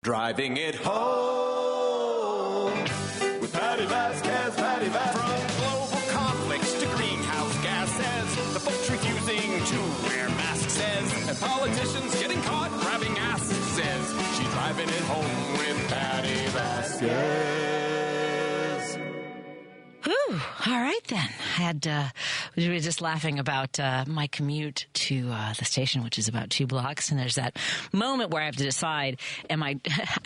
Driving it home with Patti Vasquez, Patti Vasquez. From global conflicts to greenhouse gases, the folks refusing to wear masks says, and politicians getting caught grabbing asses says, she's driving it home with Patti Vasquez. Whew. All right, then. We were just laughing about my commute to the station, which is about 2 blocks. And there's that moment where I have to decide, I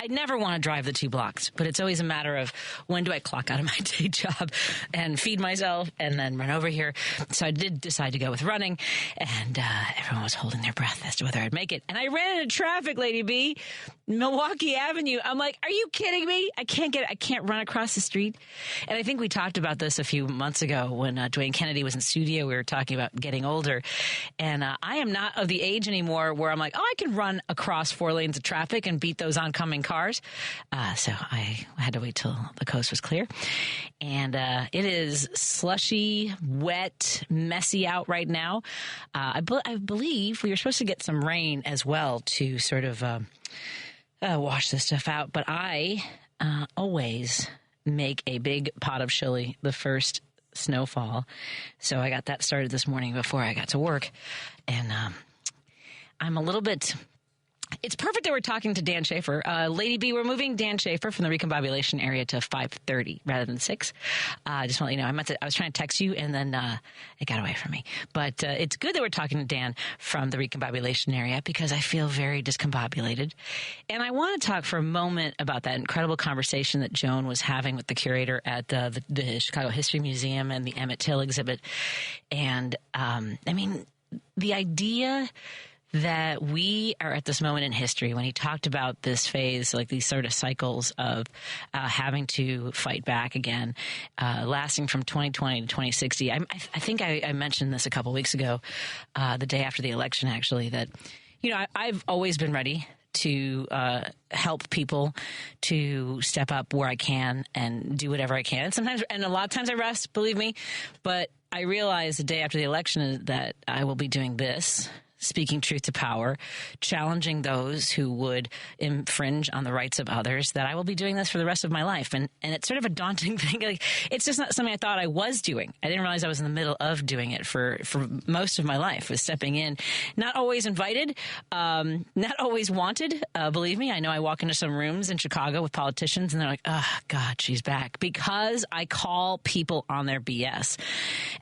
never want to drive the 2 blocks, but it's always a matter of when do I clock out of my day job and feed myself and then run over here. So I did decide to go with running, and everyone was holding their breath as to whether I'd make it. And I ran into traffic, Lady B, Milwaukee Avenue. I'm like, are you kidding me? I can't run across the street. And I think we talked about this a few months ago when Dwayne Kennedy was in studio. We were talking about getting older, and I am not of the age anymore where I'm like, I can run across 4 lanes of traffic and beat those oncoming cars. So I had to wait till the coast was clear, and it is slushy, wet, messy out right now. I believe we were supposed to get some rain as well to sort of wash this stuff out, but I always make a big pot of chili the first snowfall. So I got that started this morning before I got to work. And I'm a little bit... It's perfect that we're talking to Dan Schaefer. Lady B, we're moving Dan Schaefer from the recombobulation area to 5:30 rather than 6. Just want to let you know, I was trying to text you, and then it got away from me. But it's good that we're talking to Dan from the recombobulation area because I feel very discombobulated. And I want to talk for a moment about that incredible conversation that Joan was having with the curator at the Chicago History Museum and the Emmett Till exhibit. And, the idea that we are at this moment in history when he talked about this phase, like these sort of cycles of having to fight back again, lasting from 2020 to 2060. I think I mentioned this a couple weeks ago, the day after the election, actually, that, I've always been ready to help people to step up where I can and do whatever I can. And a lot of times I rest, believe me, but I realized the day after the election that I will be doing this, speaking truth to power, challenging those who would infringe on the rights of others, that I will be doing this for the rest of my life. And it's sort of a daunting thing. Like, it's just not something I thought I was doing. I didn't realize I was in the middle of doing it for most of my life, was stepping in. Not always invited, not always wanted. Believe me, I know I walk into some rooms in Chicago with politicians and they're like, oh, God, she's back. Because I call people on their BS.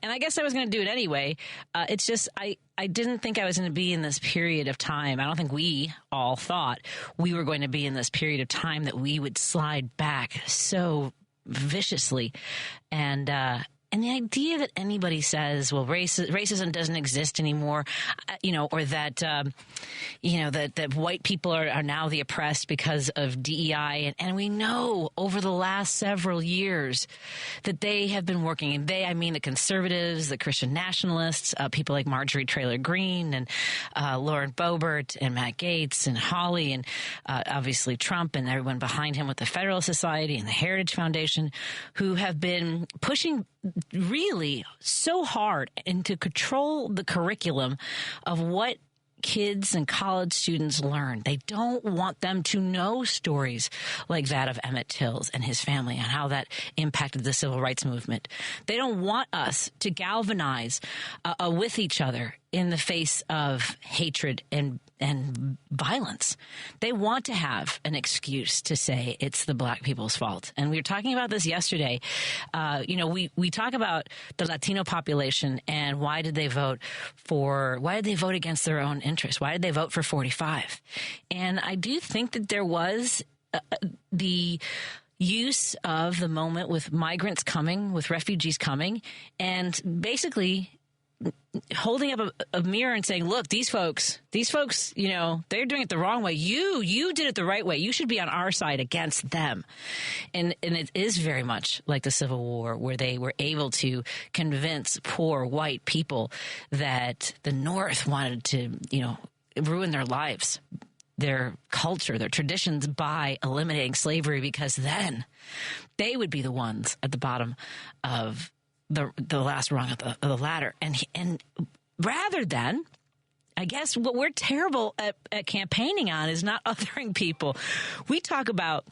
And I guess I was going to do it anyway. It's just, I didn't think I was going to be in this period of time. I don't think we all thought we were going to be in this period of time that we would slide back so viciously. And the idea that anybody says, well, racism doesn't exist anymore, or that, that white people are now the oppressed because of DEI. And we know over the last several years that they have been working, and I mean the conservatives, the Christian nationalists, people like Marjorie Taylor Greene and Lauren Boebert and Matt Gaetz and Hawley and obviously Trump and everyone behind him with the Federalist Society and the Heritage Foundation, who have been pushing really so hard and to control the curriculum of what kids and college students learn. They don't want them to know stories like that of Emmett Till and his family and how that impacted the civil rights movement. They don't want us to galvanize with each other in the face of hatred and violence. They want to have an excuse to say it's the black people's fault. And we were talking about this yesterday. We talk about the Latino population and why did they vote against their own interests? Why did they vote for 45? And I do think that there was the use of the moment with migrants coming, with refugees coming, and basically holding up a mirror and saying, look, these folks, they're doing it the wrong way. You did it the right way. You should be on our side against them. And it is very much like the Civil War, where they were able to convince poor white people that the North wanted to, ruin their lives, their culture, their traditions by eliminating slavery, because then they would be the ones at the bottom of the last rung of the ladder. And rather than I guess what we're terrible at campaigning on is not othering people. We talk about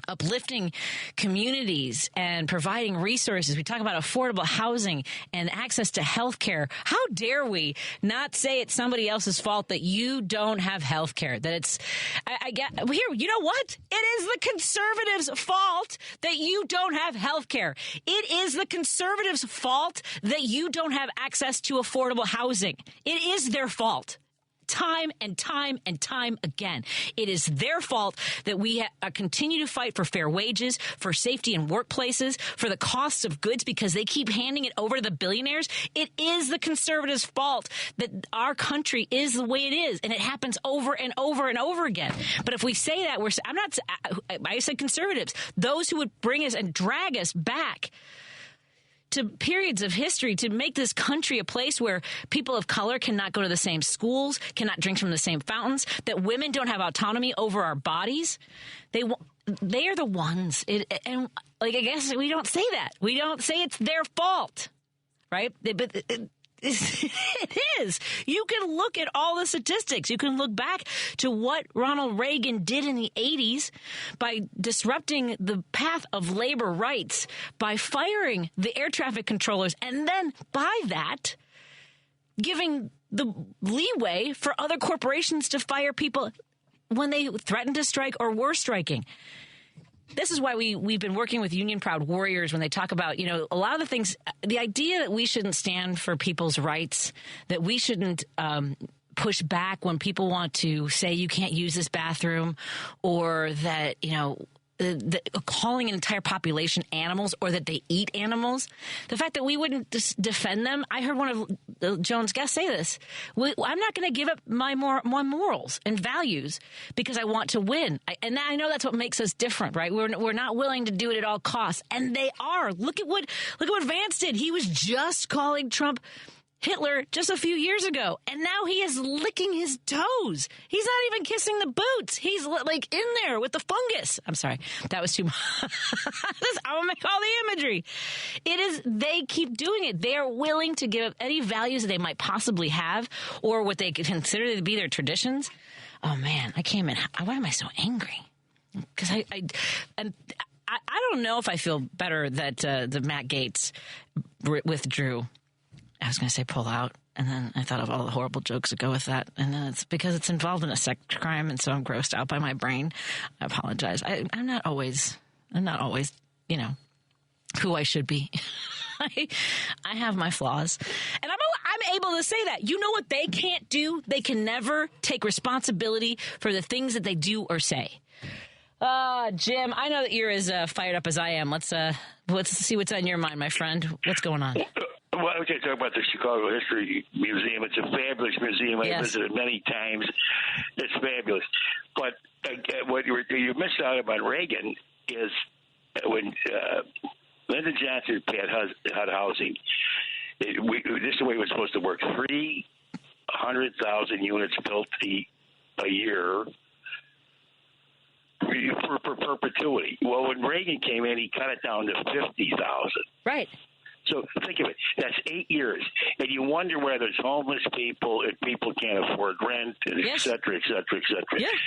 uplifting communities and providing resources. We talk about affordable housing and access to health care. How dare we not say it's somebody else's fault that you don't have health care? That it's, I get here, you know what? It is the conservatives' fault that you don't have health care. It is the conservatives' fault that you don't have access to affordable housing. It is their fault. Time and time and time again. It is their fault that we continue to fight for fair wages, for safety in workplaces, for the costs of goods because they keep handing it over to the billionaires. It is the conservatives' fault that our country is the way it is, and it happens over and over and over again. But if we say that, I said conservatives, those who would bring us and drag us back to periods of history to make this country a place where people of color cannot go to the same schools, cannot drink from the same fountains, that women don't have autonomy over our bodies. They are the ones. And I guess we don't say that. We don't say it's their fault, right? But it is. You can look at all the statistics. You can look back to what Ronald Reagan did in the 80s by disrupting the path of labor rights, by firing the air traffic controllers, and then by that, giving the leeway for other corporations to fire people when they threatened to strike or were striking. This is why we've been working with Union Proud Warriors when they talk about, a lot of the things, the idea that we shouldn't stand for people's rights, that we shouldn't push back when people want to say you can't use this bathroom, or that, calling an entire population animals, or that they eat animals. The fact that we wouldn't defend them. I heard one of Joan's guests say this. I'm not going to give up my morals and values because I want to win. And I know that's what makes us different, right? We're not willing to do it at all costs. And they are. Look at what Vance did. He was just calling Trump Hitler just a few years ago, and now he is licking his toes. He's not even kissing the boots. He's like in there with the fungus. I'm sorry, that was too much. I'm gonna make all the imagery. It is. They keep doing it. They are willing to give up any values that they might possibly have, or what they consider to be their traditions. Oh man, I came in. Why am I so angry? Because I don't know if I feel better that the Matt Gaetz withdrew. I was going to say pull out, and then I thought of all the horrible jokes that go with that, and then it's because it's involved in a sex crime, and so I'm grossed out by my brain. I apologize. I'm not always, who I should be. I have my flaws, and I'm able to say that. You know what they can't do? They can never take responsibility for the things that they do or say. Jim, I know that you're as fired up as I am. Let's see what's on your mind, my friend. What's going on? Well, I was going to talk about the Chicago History Museum. It's a fabulous museum. Yes. I visited many times. It's fabulous. But what you missed out about Reagan is when Lyndon Johnson had housing, this is the way it was supposed to work. 300,000 units built a year for perpetuity. Well, when Reagan came in, he cut it down to 50,000. Right. So think of it. That's 8 years. And you wonder where there's homeless people and people can't afford rent, and yes. et cetera, et cetera, et cetera. Yeah.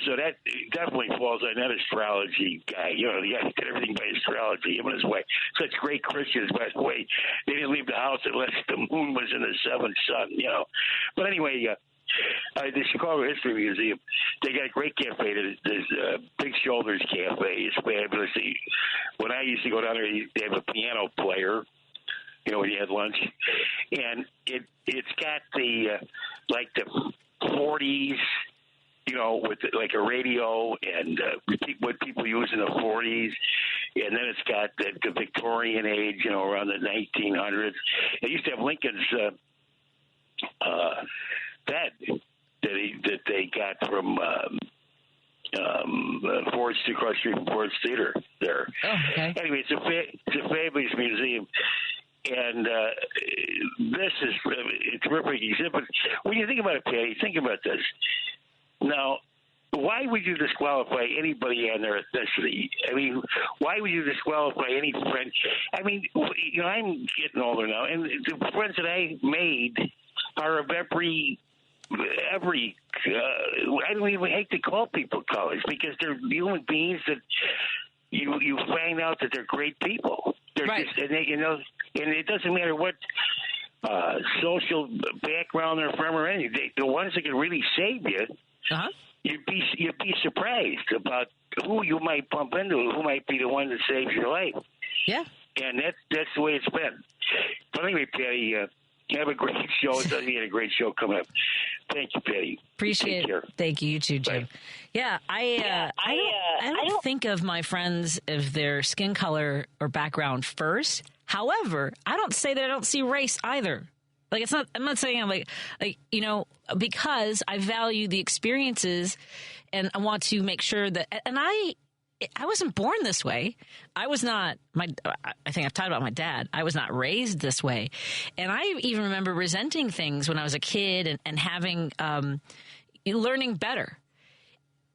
So that definitely falls on that astrology guy. The guy did everything by astrology, him and his wife. Such great Christians, by the way. They didn't leave the house unless the moon was in the seventh sun, But anyway, the Chicago History Museum, they got a great cafe. There's Big Shoulders Cafe. It's fabulous. When I used to go down there, they have a piano player, when you had lunch. And it's got the 40s, with like a radio and what people use in the 40s. And then it's got the Victorian age, around the 1900s. They used to have Lincoln's bed that they got from Ford's across the street from Ford's Theater there. Oh, okay. Anyway, it's a fabulous museum, and this is a terrific exhibit. When you think about it, Patty, think about this. Now, why would you disqualify anybody on their ethnicity? I mean, why would you disqualify any friend? I mean, I'm getting older now, and the friends that I made are of every every. I don't even hate to call people colors because they're human beings that you find out that they're great people. They're right. just, and it doesn't matter what social background they're from or anything. The ones that can really save you. Uh-huh. You'd be surprised about who you might bump into, who might be the one that saves your life. Yeah. And that's the way it's been. But anyway, Patty, have a great show. It does get a great show coming up. Thank you, Patty. Appreciate it. Thank you. You too, Jim. Bye. Yeah, I don't think of my friends of their skin color or background first. However, I don't say that I don't see race either. Like I'm not saying I'm like because I value the experiences and I want to make sure that, and I wasn't born this way. I was not I think I've talked about my dad. I was not raised this way. And I even remember resenting things when I was a kid and having, learning better.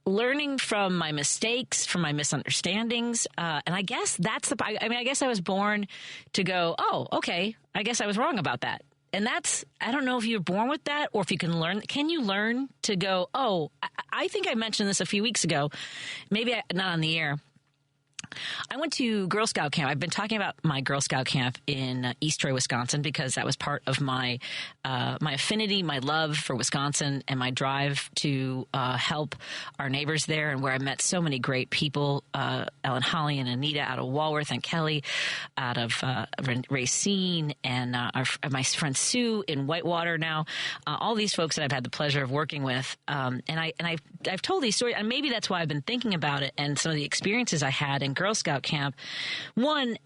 Learning from my mistakes, from my misunderstandings. And I guess I guess I was born to go, oh, okay, I guess I was wrong about that. And I don't know if you're born with that or if you can learn. Can you learn to go, oh, I think I mentioned this a few weeks ago, maybe not on the air. I went to Girl Scout camp. I've been talking about my Girl Scout camp in East Troy, Wisconsin, because that was part of my affinity, my love for Wisconsin, and my drive to help our neighbors there, and where I met so many great people, Ellen Holly and Anita out of Walworth, and Kelly out of Racine, and my friend Sue in Whitewater now. All these folks that I've had the pleasure of working with, and I've told these stories, and maybe that's why I've been thinking about it, and some of the experiences I had in Girl Scout camp. One,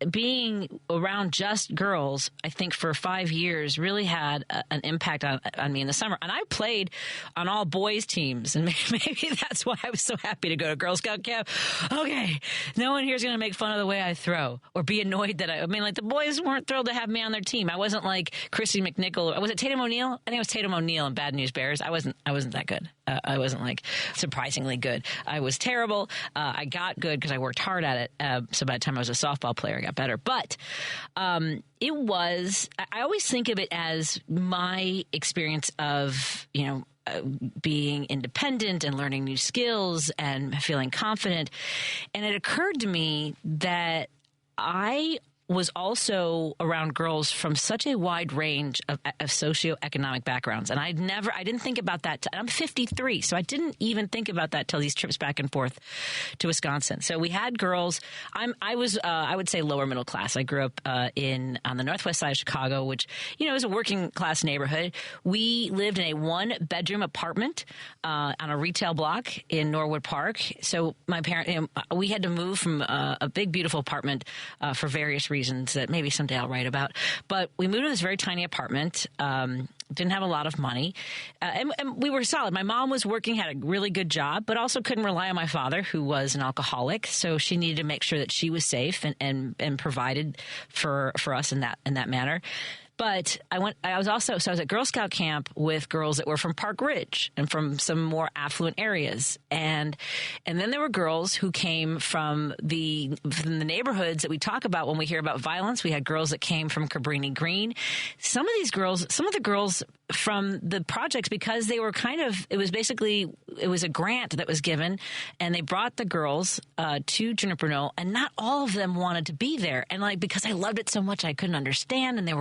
being around just girls, I think for 5 years really had an impact on me in the summer. And I played on all boys teams, and maybe that's why I was so happy to go to Girl Scout camp. Okay, no one here is going to make fun of the way I throw or be annoyed that the boys weren't thrilled to have me on their team. I wasn't like Chrissy McNichol. Was it Tatum O'Neal? I think it was Tatum O'Neal in Bad News Bears. I wasn't that good. I wasn't like surprisingly good. I was terrible. I got good because I worked hard at it. So by the time I was a softball player, I got better. But it was, I always think of it as my experience of, being independent and learning new skills and feeling confident. And it occurred to me that I was also around girls from such a wide range of socioeconomic backgrounds. And I didn't think about that. I'm 53, so I didn't even think about that till these trips back and forth to Wisconsin. So we had girls. I was would say lower middle class. I grew up on the northwest side of Chicago, which, is a working class neighborhood. We lived in a 1-bedroom apartment on a retail block in Norwood Park. So my parents, we had to move from a big, beautiful apartment for various reasons that maybe someday I'll write about. But we moved to this very tiny apartment, didn't have a lot of money, and we were solid. My mom was working, had a really good job, but also couldn't rely on my father, who was an alcoholic. So she needed to make sure that she was safe and provided for us in that manner. But I was at Girl Scout camp with girls that were from Park Ridge and from some more affluent areas. And then there were girls who came from the neighborhoods that we talk about when we hear about violence. We had girls that came from Cabrini Green. Some of the girls from the projects, because they were it was a grant that was given, and they brought the girls to Juniper Knoll, and not all of them wanted to be there. And because I loved it so much, I couldn't understand. And there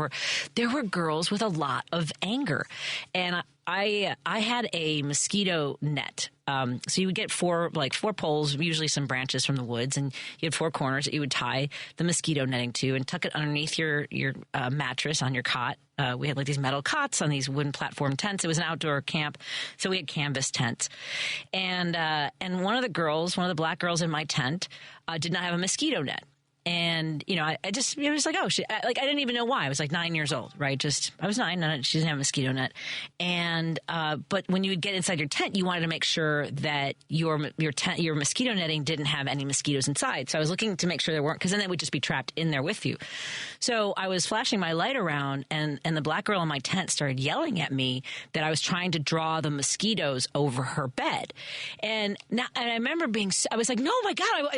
were girls with a lot of anger. And I had a mosquito net. So you would get four poles, usually some branches from the woods, and you had 4 corners that you would tie the mosquito netting to and tuck it underneath your mattress on your cot. We had these metal cots on these wooden platform tents. It was an outdoor camp, so we had canvas tents. And one of the black girls in my tent did not have a mosquito net. And, I was like, oh, I didn't even know why. I was 9 years old, right? I was 9, and she didn't have a mosquito net. And, but when you would get inside your tent, you wanted to make sure that your mosquito netting didn't have any mosquitoes inside. So I was looking to make sure there weren't, because then they would just be trapped in there with you. So I was flashing my light around, and the black girl in my tent started yelling at me that I was trying to draw the mosquitoes over her bed. And I remember I was like, no, my God,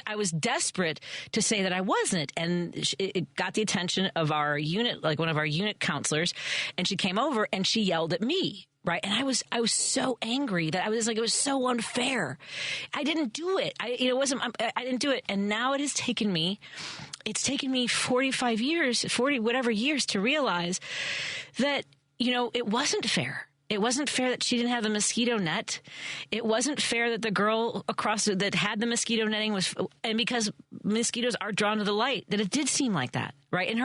I was desperate to say that I wasn't. And it got the attention of our unit, one of our unit counselors, and she came over and she yelled at me. Right. And I was so angry that I was like, it was so unfair. I didn't do it. I didn't do it. And now it's taken me 45 years, 40, whatever years to realize that, it wasn't fair. It wasn't fair that she didn't have the mosquito net. It wasn't fair that the girl that had the mosquito netting and because mosquitoes are drawn to the light, that it did seem like that. Right. And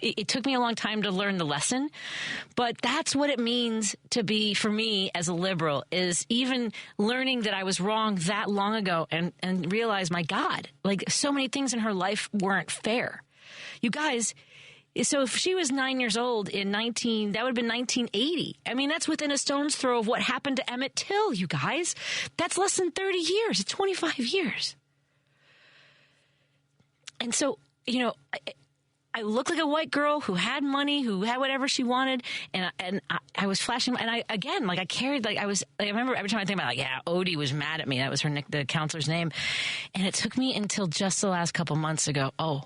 it took me a long time to learn the lesson, but that's what it means to be, for me as a liberal, is even learning that I was wrong that long ago and realize, my God, like so many things in her life weren't fair. You guys. So if she was 9 years old that would have been 1980. I mean, that's within a stone's throw of what happened to Emmett Till, you guys. That's less than 30 years. It's 25 years. And so, I looked like a white girl who had money, who had whatever she wanted. And I was flashing. And I remember every time I think about it, Odie was mad at me. That was the counselor's name. And it took me until just the last couple months to go, oh,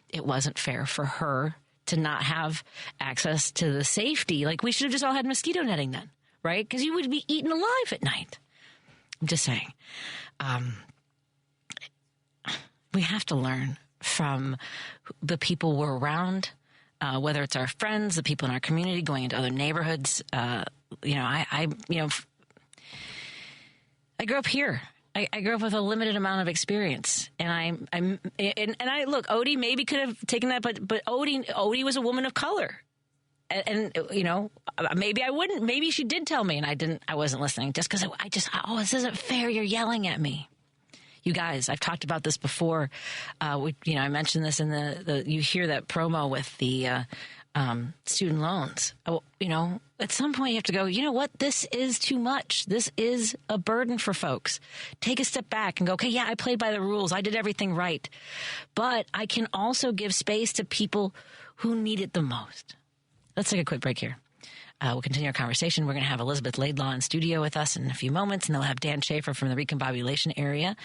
it wasn't fair for her to not have access to the safety. Like, we should have just all had mosquito netting then, right? Because you would be eaten alive at night. I'm just saying. We have to learn from the people we're around, whether it's our friends, the people in our community, going into other neighborhoods. I grew up here. I grew up with a limited amount of experience, and I look. Odie maybe could have taken that, but Odie was a woman of color, and maybe I wouldn't. Maybe she did tell me, and I didn't. I wasn't listening just because this isn't fair. You're yelling at me. You guys, I've talked about this before. I mentioned this in the you hear that promo with the student loans. At some point you have to go, you know what? This is too much. This is a burden for folks. Take a step back and go, okay, yeah, I played by the rules. I did everything right. But I can also give space to people who need it the most. Let's take a quick break here. We'll continue our conversation. We're going to have Elizabeth Laidlaw in studio with us in a few moments, and then we'll have Dan Schaefer from the Recombobulation area.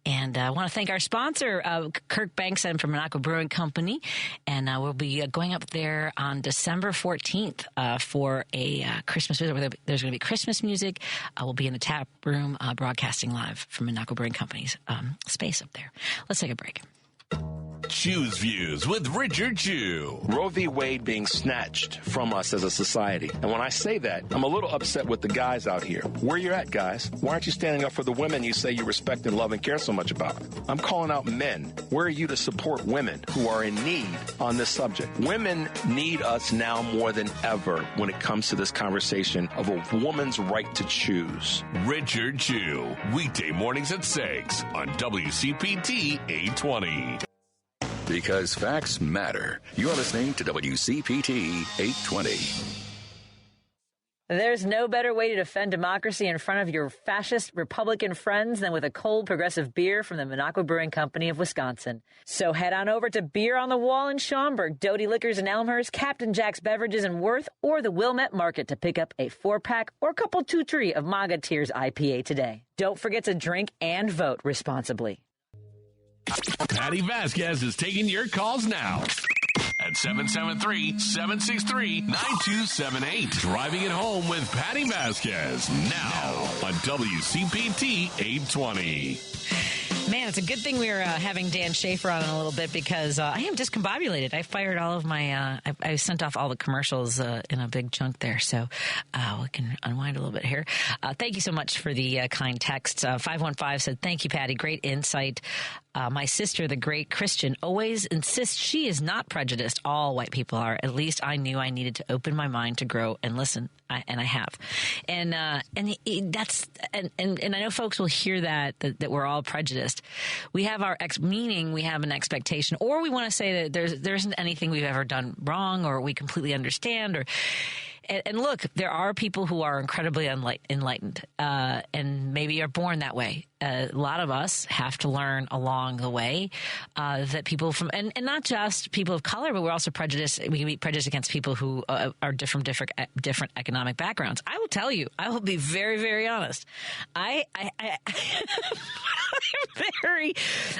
And I want to thank our sponsor, Kirk Bankson from Monaco Brewing Company. And we'll be going up there on December 14th for a Christmas visit where there's going to be Christmas music. We'll be in the tap room broadcasting live from Monaco Brewing Company's space up there. Let's take a break. Choose Views with Richard Chew. Roe v. Wade being snatched from us as a society. And when I say that, I'm a little upset with the guys out here. Where you at, guys? Why aren't you standing up for the women you say you respect and love and care so much about? I'm calling out men. Where are you to support women who are in need on this subject? Women need us now more than ever when it comes to this conversation of a woman's right to choose. Richard Chew, weekday mornings at 6 on WCPT 820. Because facts matter. You're listening to WCPT 820. There's no better way to defend democracy in front of your fascist Republican friends than with a cold progressive beer from the Monaco Brewing Company of Wisconsin. So head on over to Beer on the Wall in Schaumburg, Doty Liquors in Elmhurst, Captain Jack's Beverages in Worth, or the Wilmette Market to pick up a 4-pack or couple 2-tree of MAGA Tears IPA today. Don't forget to drink and vote responsibly. Patti Vasquez is taking your calls now at 773-763-9278. Driving it home with Patti Vasquez now on WCPT 820. Man, it's a good thing we were having Dan Schaefer on in a little bit because I am discombobulated. I fired all of my, I sent off all the commercials in a big chunk there. So we can unwind a little bit here. Thank you so much for the kind texts. 515 said, thank you, Patti. Great insight. My sister, the great Christian, always insists she is not prejudiced. All white people are. At least I knew I needed to open my mind to grow and listen, and I have. And that's and I know folks will hear that we're all prejudiced. We have our meaning. We have an expectation, or we want to say that there isn't anything we've ever done wrong, or we completely understand, or. And look, there are people who are incredibly enlightened and maybe are born that way. A lot of us have to learn along the way that people from and not just people of color, but we're also prejudiced. We can be prejudiced against people who are different economic backgrounds. I will tell you, I will be very, very honest. I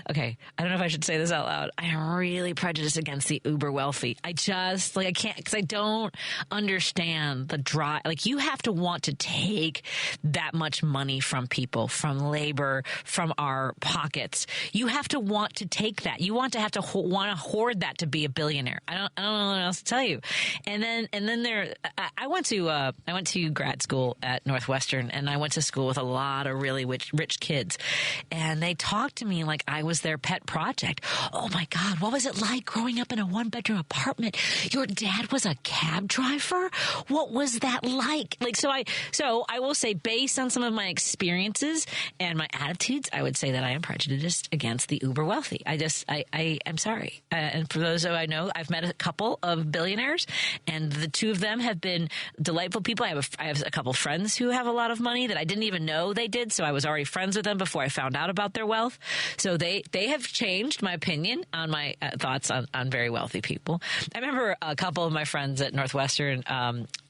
Okay, I don't know if I should say this out loud. I am really prejudiced against the uber wealthy. I can't, because I don't understand the drive. Like, you have to want to take that much money from people, from labor, from our pockets. You have to want to take that. You want to want to hoard that to be a billionaire. I don't know what else to tell you. And then I went to grad school at Northwestern, and I went to school with a lot of really rich kids, and they talked to me like I was their pet project. Oh my God, what was it like growing up in a 1-bedroom apartment? Your dad was a cab driver? What was that like? So I will say, based on some of my experiences and my attitudes, I would say that I am prejudiced against the uber wealthy. I am sorry. And for those who I know, I've met a couple of billionaires, and the two of them have been delightful people. I have a couple friends who have a lot of money that I didn't even know they did, so I was already friends with them before I found out about their wealth. So they have changed my opinion on my thoughts on very wealthy people. I remember a couple of my friends at Northwestern.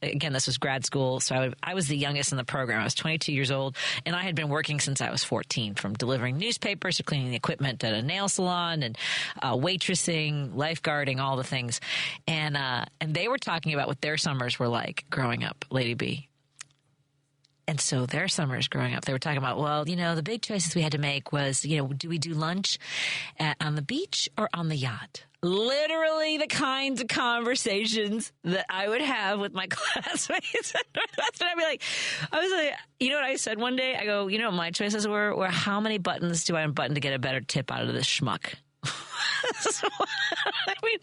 Again, this was grad school, so I was the youngest in the program. I was 22 years old, and I had been working since I was 14, from delivering newspapers to cleaning the equipment at a nail salon and waitressing, lifeguarding, all the things. And they were talking about what their summers were like growing up, Lady B. And so their summers growing up, they were talking about, well, the big choices we had to make was, do we do lunch on the beach or on the yacht? Literally the kinds of conversations that I would have with my classmates at Northwestern. I was like, you know what I said one day? I go, what my choices were how many buttons do I unbutton to get a better tip out of this schmuck? I mean,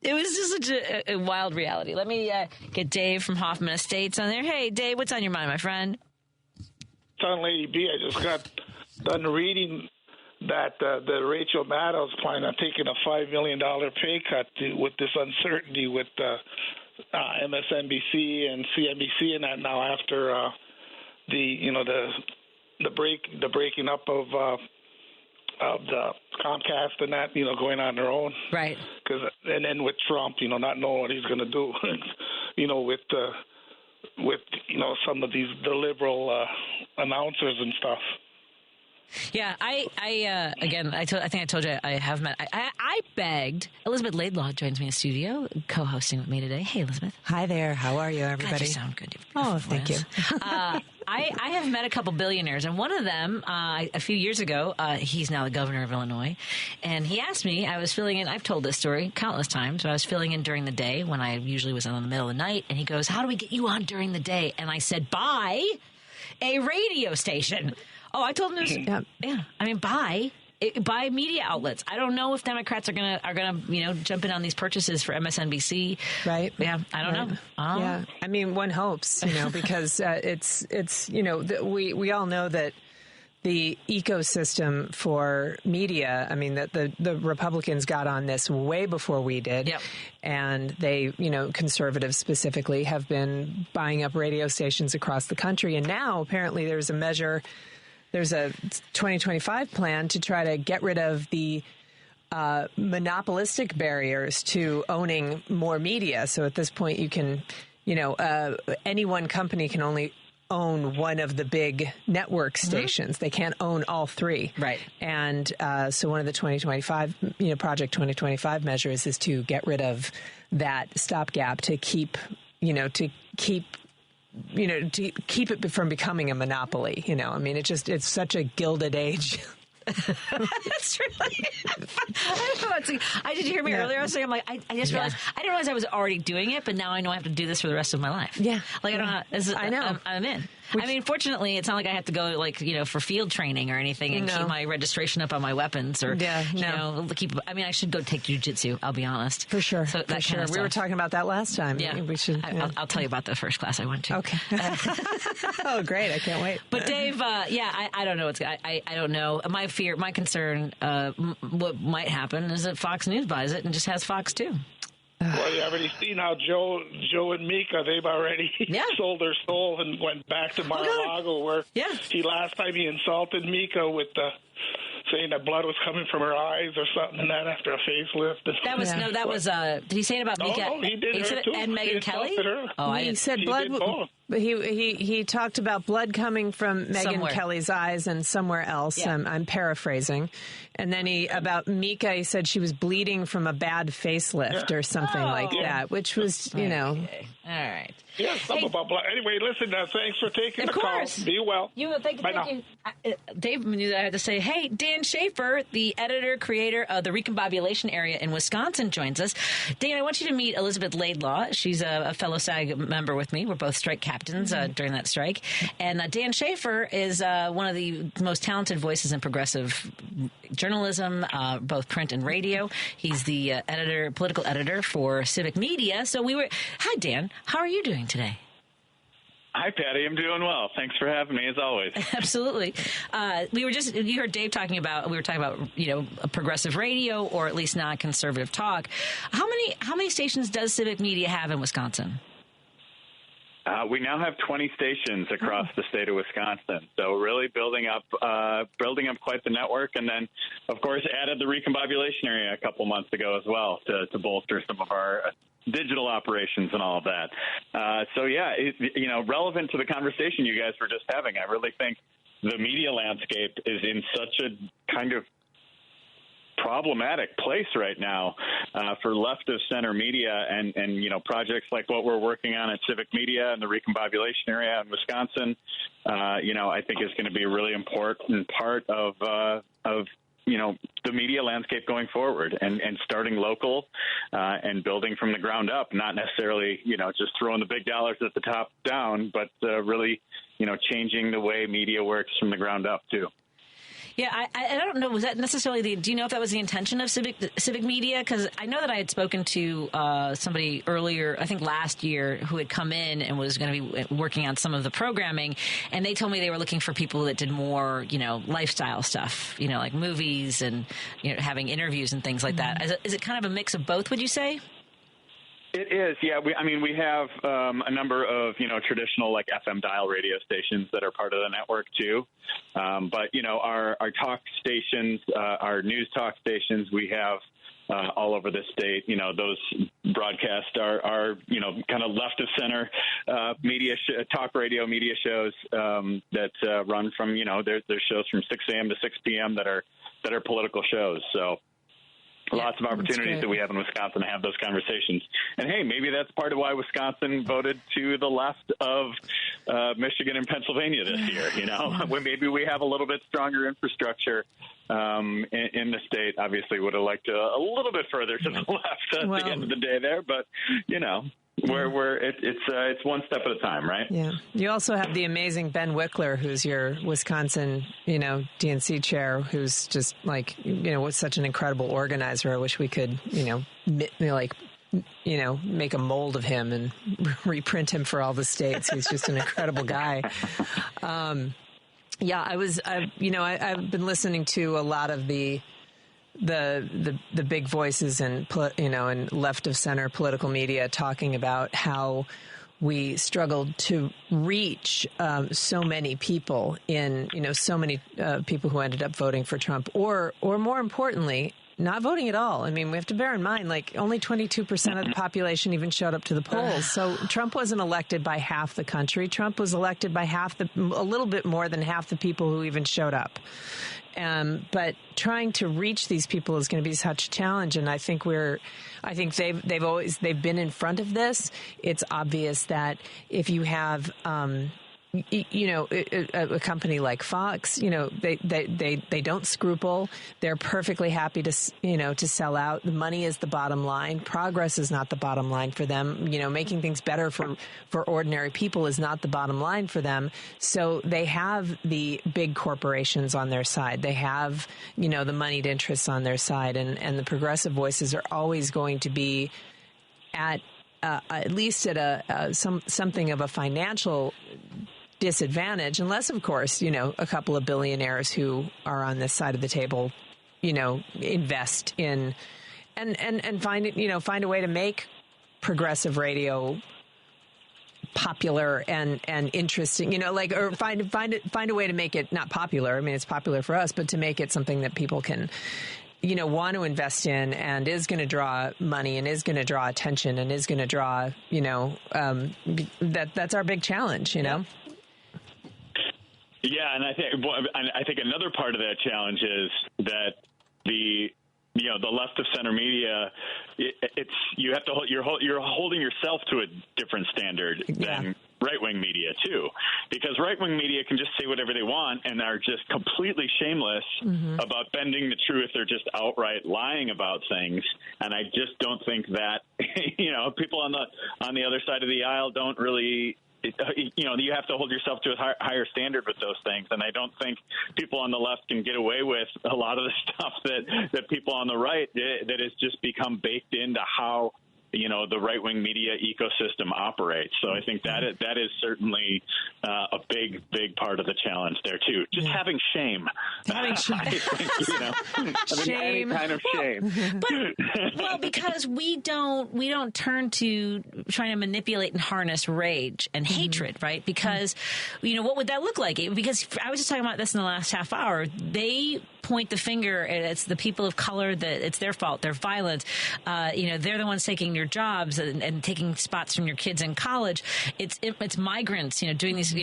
it was just such a wild reality. Let me get Dave from Hoffman Estates on there. Hey, Dave, what's on your mind, my friend? It's on Lady B. I just got done reading that the Rachel Maddow's planning on taking a $5 million pay cut with this uncertainty with MSNBC and CNBC and that now after the breaking up of the Comcast and that, going on their own. Right. And then with Trump, not knowing what he's going to do, with some of the liberal announcers and stuff. Yeah, I think I told you I have met. I begged. Elizabeth Laidlaw joins me in the studio, co-hosting with me today. Hey, Elizabeth. Hi there. How are you, everybody? God, you sound good. Oh, thank you. I have met a couple billionaires, and one of them, a few years ago, he's now the governor of Illinois, and he asked me, I was filling in, I've told this story countless times, but I was filling in during the day when I usually was in the middle of the night, and he goes, how do we get you on during the day? And I said, buy a radio station. Oh, I told him this. Yeah. I mean, buy media outlets. I don't know if Democrats are gonna jump in on these purchases for MSNBC. Right. Yeah. I don't know. Yeah. I mean, one hopes, because we all know that the ecosystem for media, I mean, that the Republicans got on this way before we did. Yep. And they, conservatives specifically, have been buying up radio stations across the country. And now apparently there's a 2025 plan to try to get rid of the monopolistic barriers to owning more media. So at this point, you can, any one company can only own one of the big network stations. They can't own all three. Right. And so one of the 2025, Project 2025 measures is to get rid of that stopgap to keep it from becoming a monopoly. I mean, it's such a gilded age. That's really. I did you hear me earlier? I was saying, I just realized I didn't realize I was already doing it, but now I know I have to do this for the rest of my life. Yeah, I don't. I know. I'm in. I mean, fortunately, it's not like I have to go for field training or anything and keep my registration up on my weapons or keep. I mean, I should go take jiu-jitsu. I'll be honest. For sure. So that kind of stuff. We were talking about that last time. Yeah, we should. I'll tell you about the first class I went to. Okay. Oh, great! I can't wait. But Dave, I don't know. I don't know. My concern, what might happen is that Fox News buys it and just has Fox 2. Well, you already seen how Joe and Mika, they've already sold their soul and went back to Mar-a-Lago where last time he insulted Mika with saying that blood was coming from her eyes or something and that after a facelift. That was did he say it about Mika? No, he did her too. And Megyn Kelly? Her. Oh, he said blood. But he talked about blood coming from Megyn Kelly's eyes and somewhere else. Yeah. I'm paraphrasing. And then about Mika, he said she was bleeding from a bad facelift or something like that, which was, All right. Yeah, something about blood. Anyway, listen, thanks for taking the call. Be well. Thank you. Dave knew that I had to say, hey, Dan Schaefer, the editor-creator of the Recombobulation Area in Wisconsin, joins us. Dan, I want you to meet Elizabeth Laidlaw. She's a fellow SAG member with me. We're both strike captains during that strike. And Dan Schaefer is one of the most talented voices in progressive journalism, both print and radio. He's the political editor for Civic Media. So hi, Dan. How are you doing today? Hi, Patty. I'm doing well. Thanks for having me, as always. Absolutely. You heard Dave talking about, progressive radio, or at least non-conservative talk. How many stations does Civic Media have in Wisconsin? We now have 20 stations across the state of Wisconsin. So really building up quite the network. And then, of course, added the Recombobulation Area a couple months ago as well to bolster some of our digital operations and all of that. Relevant to the conversation you guys were just having, I really think the media landscape is in such a kind of problematic place right now for left of center media and projects like what we're working on at Civic Media and the Recombobulation Area in Wisconsin, I think is going to be a really important part of the media landscape going forward and starting local and building from the ground up, not necessarily, just throwing the big dollars at the top down, but really, changing the way media works from the ground up too. Yeah, I don't know. Was that necessarily do you know if that was the intention of Civic Media? Because I know that I had spoken to somebody earlier, I think last year, who had come in and was going to be working on some of the programming, and they told me they were looking for people that did more, lifestyle stuff, like movies and having interviews and things like that. Is it kind of a mix of both? Would you say? It is, yeah. We have a number of, traditional like FM dial radio stations that are part of the network too. But, our talk stations, our news talk stations, we have all over the state. Those broadcast are kind of left of center media talk radio media shows that run from, there's shows from 6 a.m. to 6 p.m. that are political shows. So. Lots of opportunities that we have in Wisconsin to have those conversations. And, hey, maybe that's part of why Wisconsin voted to the left of Michigan and Pennsylvania this year, when maybe we have a little bit stronger infrastructure in the state. Obviously would have liked a little bit further to the left at the end of the day there. But, it's one step at a time, right? Yeah. You also have the amazing Ben Wickler, who's your Wisconsin, DNC chair, who's just was such an incredible organizer. I wish we could, make a mold of him and reprint him for all the states. He's just an incredible guy. I've been listening to a lot of the big voices and left of center political media talking about how we struggled to reach so many people so many people who ended up voting for Trump or more importantly, not voting at all. I mean, we have to bear in mind, only 22% of the population even showed up to the polls. So Trump wasn't elected by half the country. Trump was elected by a little bit more than half the people who even showed up. But trying to reach these people is going to be such a challenge, and I think they've been in front of this. It's obvious that if you have a company like Fox, they don't scruple. They're perfectly happy to sell out. The money is the bottom line. Progress is not the bottom line for them. Making things better for ordinary people is not the bottom line for them. So they have the big corporations on their side. They have, the moneyed interests on their side, and the progressive voices are always going to be at least at something of a financial disadvantage, unless, of course, a couple of billionaires who are on this side of the table, invest in and find a way to make progressive radio popular and interesting, or find a way to make it not popular. I mean, it's popular for us, but to make it something that people can want to invest in and is going to draw money and is going to draw attention and is going to draw, that's our big challenge, know? Yeah, and I think another part of that challenge is that the left of center media, you're holding yourself to a different standard than right-wing media too, because right-wing media can just say whatever they want and are just completely shameless about bending the truth or just outright lying about things. And I just don't think that people on the other side of the aisle don't really. You have to hold yourself to a higher standard with those things. And I don't think people on the left can get away with a lot of the stuff that people on the right, that has just become baked into how, the right-wing media ecosystem operates. So I think that is certainly a big part of the challenge there, too. Just having shame. Having shame. I think, any kind of shame. Well, because we don't turn to trying to manipulate and harness rage and hatred, right? Because, what would that look like? Because I was just talking about this in the last half hour. They point the finger, and it's the people of color that it's their fault. They're violent. They're the ones taking your jobs and taking spots from your kids in college. It's migrants, doing these,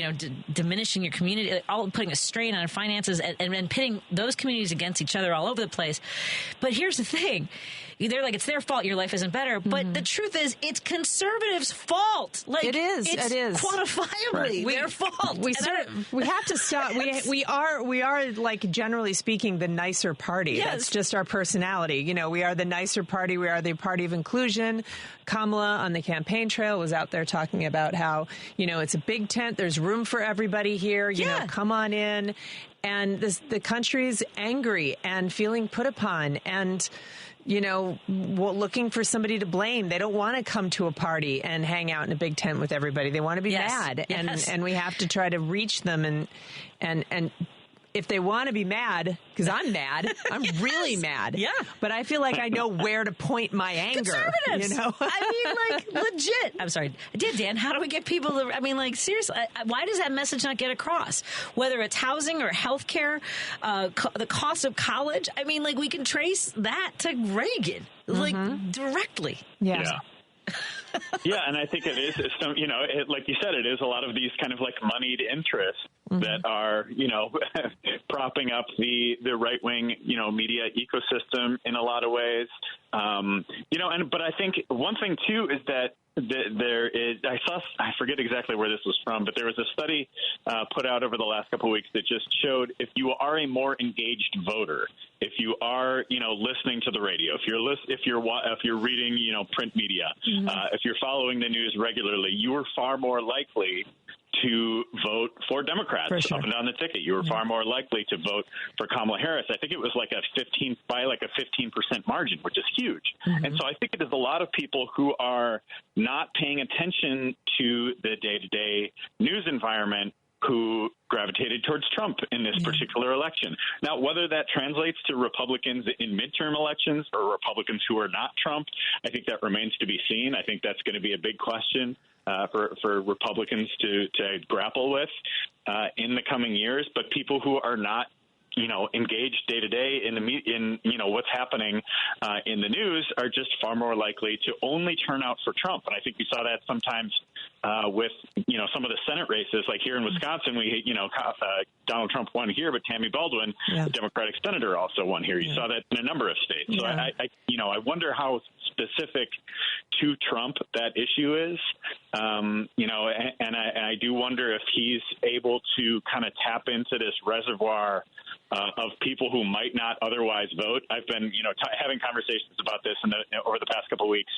diminishing your community, all putting a strain on finances and pitting those communities against each other all over the place. But here's the thing. They're like, it's their fault your life isn't better. But the truth is, it's conservatives' fault. Like, it is. Quantifiably their fault. We have to stop. We are like, generally speaking, the nicer party. Yes. That's just our personality. We are the nicer party. We are the party of inclusion. Kamala on the campaign trail was out there talking about how, it's a big tent. There's room for everybody here. Come on in. And the country's angry and feeling put upon and, looking for somebody to blame. They don't want to come to a party and hang out in a big tent with everybody. They want to be mad. Yes. And we have to try to reach them and if they want to be mad, because I'm mad, I'm really mad. Yeah. But I feel like I know where to point my anger. Conservatives. Legit. I'm sorry. Dan, how do we get people to, seriously, why does that message not get across? Whether it's housing or healthcare, the cost of college. We can trace that to Reagan, directly. Yeah. Yeah, and I think it is, like you said, it is a lot of these kind of like moneyed interests that are, propping up the right-wing, media ecosystem in a lot of ways. But I think one thing, too, is that there is, I forget exactly where this was from, but there was a study put out over the last couple of weeks that just showed if you are a more engaged voter, if you are, listening to the radio, if you're reading, print media, if you're following the news regularly, you are far more likely to vote for Democrats up and down the ticket. You were far more likely to vote for Kamala Harris. I think it was like a 15% margin, which is huge. And so I think it is a lot of people who are not paying attention to the day-to-day news environment who gravitated towards Trump in this particular election. Now, whether that translates to Republicans in midterm elections or Republicans who are not Trump, I think that remains to be seen. I think that's going to be a big question for Republicans to grapple with in the coming years. But people who are not, engaged day to day in what's happening in the news are just far more likely to only turn out for Trump. And I think we saw that sometimes with, some of the Senate races, like here in Wisconsin, Donald Trump won here, but Tammy Baldwin, the Democratic senator, also won here. You saw that in a number of states. So I wonder how specific to Trump that issue is. And I do wonder if he's able to kind of tap into this reservoir of people who might not otherwise vote. I've been, having conversations about this over the past couple of weeks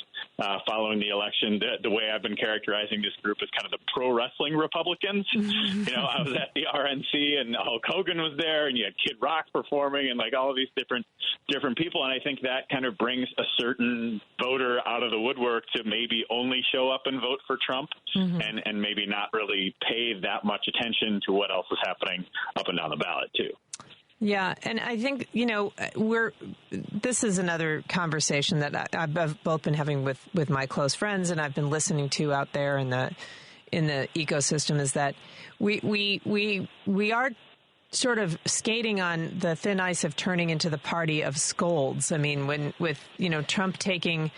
following the election. The way I've been characterizing this group is kind of the pro wrestling Republicans. I was at the RNC and Hulk Hogan was there, and you had Kid Rock performing, and like all of these different people. And I think that kind of brings a certain voter out of the woodwork to maybe only show up and vote for Trump, and maybe not really pay that much attention to what else is happening up and down the ballot too. Yeah, and I think, this is another conversation that I've both been having with my close friends, and I've been listening to out there in the ecosystem, is that we are sort of skating on the thin ice of turning into the party of scolds. I mean, with Trump taking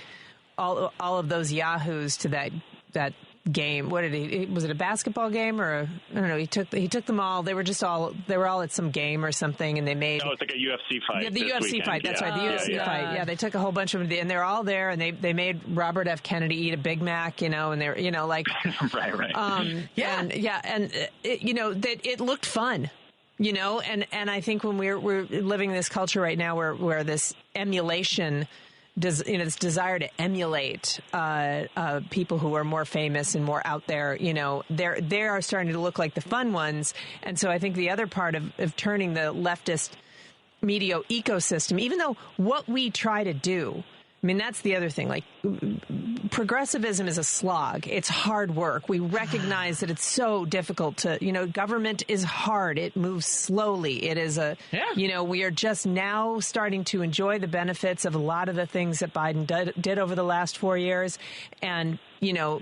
all of those yahoos to that game. What did he? Was it a basketball game or I don't know? He took them all. They were all at some game or something, and they made. No, it's like a UFC fight. Yeah, the UFC weekend. fight. That's right, the UFC fight. Yeah, they took a whole bunch of them, and they're all there, and they made Robert F. Kennedy eat a Big Mac, and they're like right. And that it looked fun. And I think when we're living in this culture right now where this emulation, this desire to emulate people who are more famous and more out there, they are starting to look like the fun ones. And so I think the other part of turning the leftist media ecosystem, even though what we try to do, I mean, that's the other thing. Like, progressivism is a slog. It's hard work. We recognize that it's so difficult to, government is hard. It moves slowly. It is we are just now starting to enjoy the benefits of a lot of the things that Biden did over the last 4 years. And,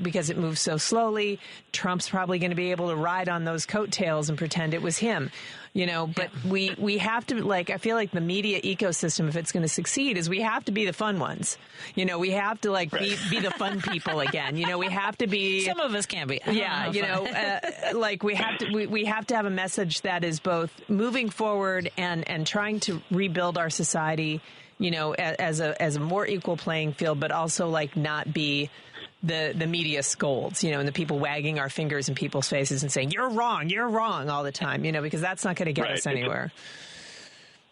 because it moves so slowly, Trump's probably going to be able to ride on those coattails and pretend it was him. But we have to, I feel like the media ecosystem, if it's going to succeed, is we have to be the fun ones. We have to be the fun people again. We have to be. Some of us can be. We have to have a message that is both moving forward and trying to rebuild our society, as a more equal playing field, but also not be the media scolds, and the people wagging our fingers in people's faces and saying, you're wrong all the time, because that's not going to get us anywhere.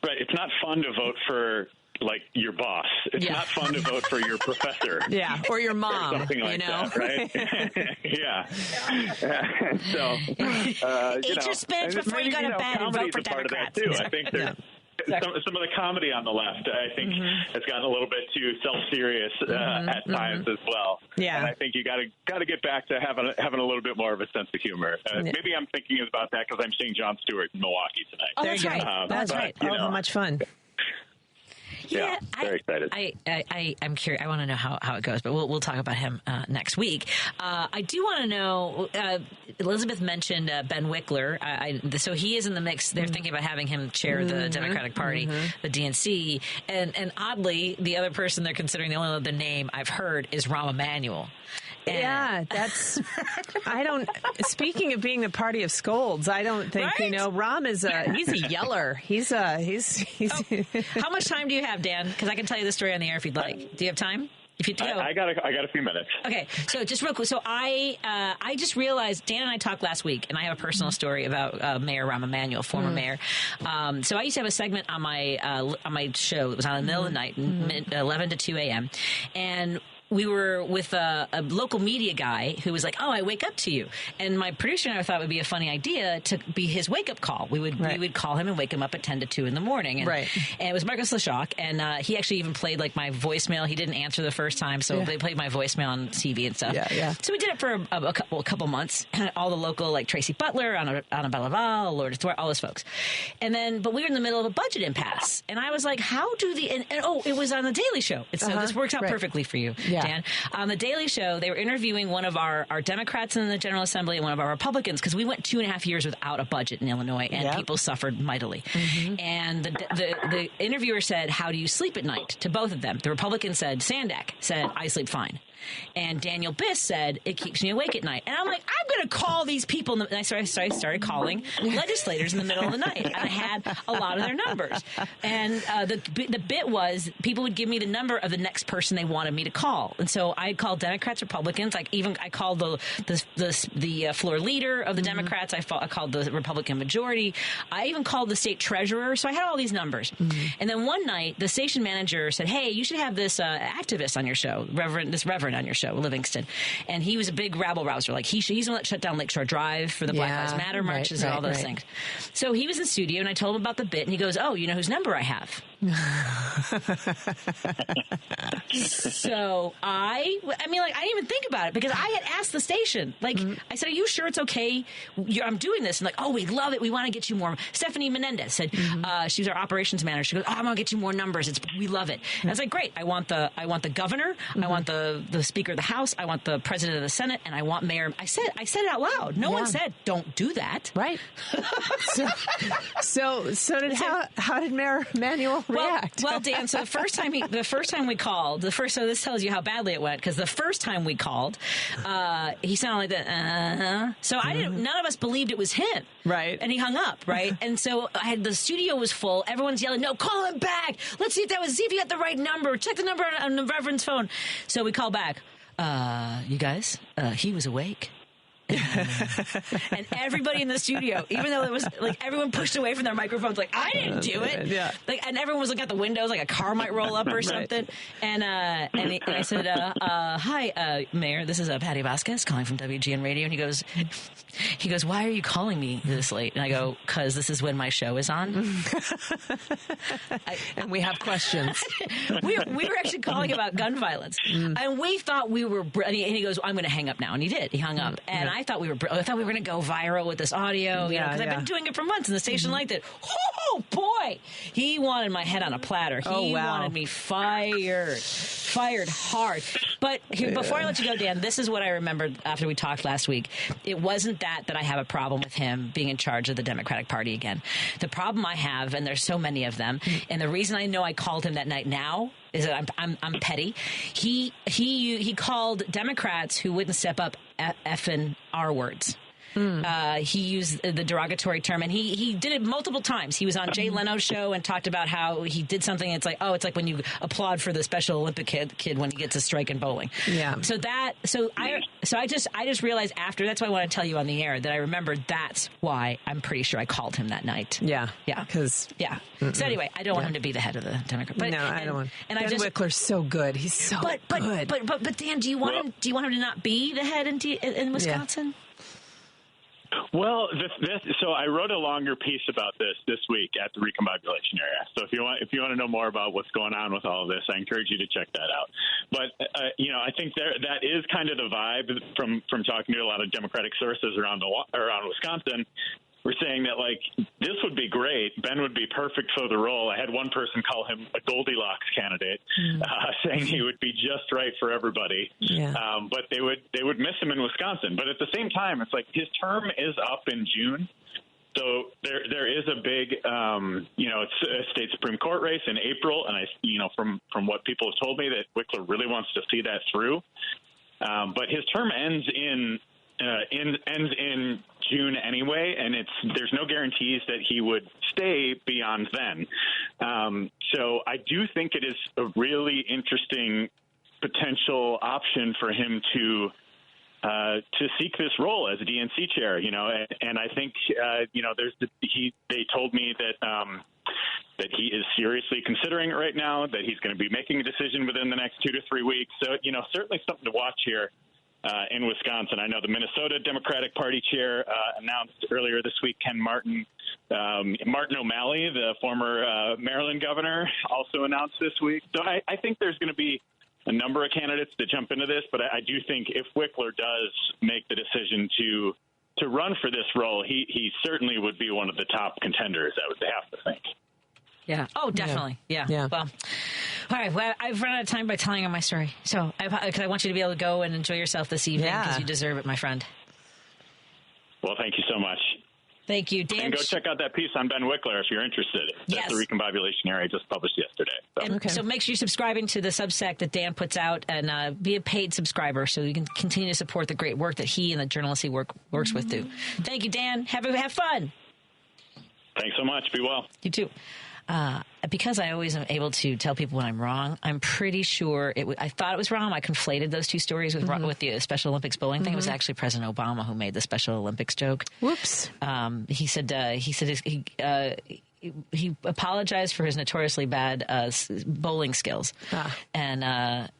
Right. It's not fun to vote for your boss. It's not fun to vote for your professor. Yeah. Or your mom. Or something like that, right? Yeah. So, eat your spinach before you go to bed and vote for Democrats. Too. I think there's some of the comedy on the left, I think, has gotten a little bit too self-serious at times as well. Yeah. And I think you got to get back to having a little bit more of a sense of humor. Maybe I'm thinking about that because I'm seeing Jon Stewart in Milwaukee tonight. Oh, that's right. That's right. How much fun. Yeah, very excited. I'm curious. I want to know how it goes, but we'll talk about him next week. I do want to know. Elizabeth mentioned Ben Wickler, so he is in the mix. They're thinking about having him chair the Democratic Party, the DNC, and oddly, the other person they're considering, the only other name I've heard is Rahm Emanuel. Yeah, that's. Speaking of being the party of scolds, I don't think Rahm is he's a yeller. He's. How much time do you have, Dan? Because I can tell you the story on the air if you'd like. Do you have time? If you do, I got a few minutes. Okay, so just real quick. So I just realized Dan and I talked last week, and I have a personal story about Mayor Rahm Emanuel, former mayor. So I used to have a segment on my show. It was on in the middle of the night, 11 to 2 a.m. and we were with a local media guy who was like, "Oh, I wake up to you," and my producer and I thought it would be a funny idea to be his wake up call. We would call him and wake him up at 10 to 2 in the morning, and it was Marcus Leshock, and he actually even played my voicemail. He didn't answer the first time, so they played my voicemail on TV and stuff. So we did it for a couple months. All the local Tracy Butler, Anna Belaval, Lord Thwart, all those folks, and then but we were in the middle of a budget impasse, and I was like, "How do it was on the Daily Show." So this works out perfectly for you. Dan. On the Daily Show, they were interviewing one of our Democrats in the General Assembly and one of our Republicans, because we went 2.5 years without a budget in Illinois, and people suffered mightily. And the interviewer said, "How do you sleep at night?" to both of them. The Republican said, Sandak said, "I sleep fine." And Daniel Biss said, "It keeps me awake at night." And I'm like, I'm going to call these people. And I started calling legislators in the middle of the night. And I had a lot of their numbers. And the bit was people would give me the number of the next person they wanted me to call. And so I called Democrats, Republicans. I called the floor leader of the Democrats. I called the Republican majority. I even called the state treasurer. So I had all these numbers. And then one night, the station manager said, "Hey, you should have this activist on your show, Reverend on your show, Livingston." And he was a big rabble-rouser. He's the one that shut down Lakeshore Drive for the Black Lives Matter marches and all those things. So he was in studio, and I told him about the bit, and he goes, "Oh, you know whose number I have?" So I didn't even think about it because I had asked the station. Like, I said, are you sure it's okay? I'm doing this. And like, oh, we love it. We want to get you more. Stephanie Menendez said, she was our operations manager. She goes, oh, I'm going to get you more numbers. We love it. And I was like, great. I want the governor. I want the Speaker of the House. I want the President of the Senate. And I want Mayor. I said it out loud. No one said, don't do that. Right. How did Mayor Manuel react? Well, Dan, so the first time we called, so this tells you how badly it went, because the first time we called, he sounded like that, So none of us believed it was him. Right. And he hung up, right? And so the studio was full. Everyone's yelling, no, call him back. Let's see if you got the right number. Check the number on the Reverend's phone. So we call back. You guys, he was awake. And everybody in the studio, even though it was like everyone pushed away from their microphones, like I didn't do it. Yeah. Like, and everyone was looking at the windows, like a car might roll up or something. And I said, "Hi, Mayor. This is Patti Vasquez calling from WGN Radio." And he goes, "Why are you calling me this late?" And I go, "'Cause this is when my show is on." And we have questions. we were actually calling about gun violence, and we thought we were. And he goes, "I'm going to hang up now," and he did. He hung up, and I thought we were going to go viral with this audio, because I've been doing it for months, and the station liked it. Oh boy, he wanted my head on a platter. He wanted me fired hard. But before I let you go, Dan, this is what I remembered after we talked last week. It wasn't that I have a problem with him being in charge of the Democratic Party again. The problem I have, and there's so many of them, and the reason I know I called him that night now is that I'm petty. He called Democrats who wouldn't step up effing R words. He used the derogatory term, and he did it multiple times. He was on Jay Leno's show and talked about how he did something. It's like when you applaud for the Special Olympic kid when he gets a strike in bowling. Yeah. I just realized after, that's why I want to tell you on the air that I remembered that's why I'm pretty sure I called him that night. Yeah. Yeah. So anyway, I don't want him to be the head of the Democrat. But, I don't want. And Ben Wickler's so good. He's so good. But Dan, do you want him to not be the head in Wisconsin? Well, so I wrote a longer piece about this week at the recombobulation area. So if you want to know more about what's going on with all of this, I encourage you to check that out. But I think that is kind of the vibe from talking to a lot of Democratic sources around Wisconsin. We're saying that, like, this would be great. Ben would be perfect for the role. I had one person call him a Goldilocks candidate, saying he would be just right for everybody. Yeah. But they would miss him in Wisconsin. But at the same time, it's like his term is up in June. So there is a big, it's a state Supreme Court race in April. And from what people have told me, that Wickler really wants to see that through. But his term ends in June anyway, and there's no guarantees that he would stay beyond then. So I do think it is a really interesting potential option for him to seek this role as a DNC chair. And I think they told me that he is seriously considering it right now, that he's going to be making a decision within the next 2 to 3 weeks. So certainly something to watch here. In Wisconsin. I know the Minnesota Democratic Party chair announced earlier this week, Ken Martin. Martin O'Malley, the former Maryland governor, also announced this week. So I think there's going to be a number of candidates to jump into this, but I do think if Wickler does make the decision to run for this role, he certainly would be one of the top contenders, I would have to think. Yeah. Oh, definitely. Yeah. Well, all right. Well, I've run out of time by telling you my story. So I want you to be able to go and enjoy yourself this evening because you deserve it, my friend. Well, thank you so much. Thank you, Dan. And go check out that piece on Ben Wickler if you're interested. That's the recombobulation area just published yesterday. So make sure you're subscribing to the Substack that Dan puts out and be a paid subscriber so you can continue to support the great work that he and the journalists he works with do. Thank you, Dan. Have fun. Thanks so much. Be well. You too. Because I always am able to tell people when I'm wrong, I'm pretty sure I thought it was wrong. I conflated those two stories with the Special Olympics bowling thing. It was actually President Obama who made the Special Olympics joke. Whoops. He said he apologized for his notoriously bad bowling skills. And at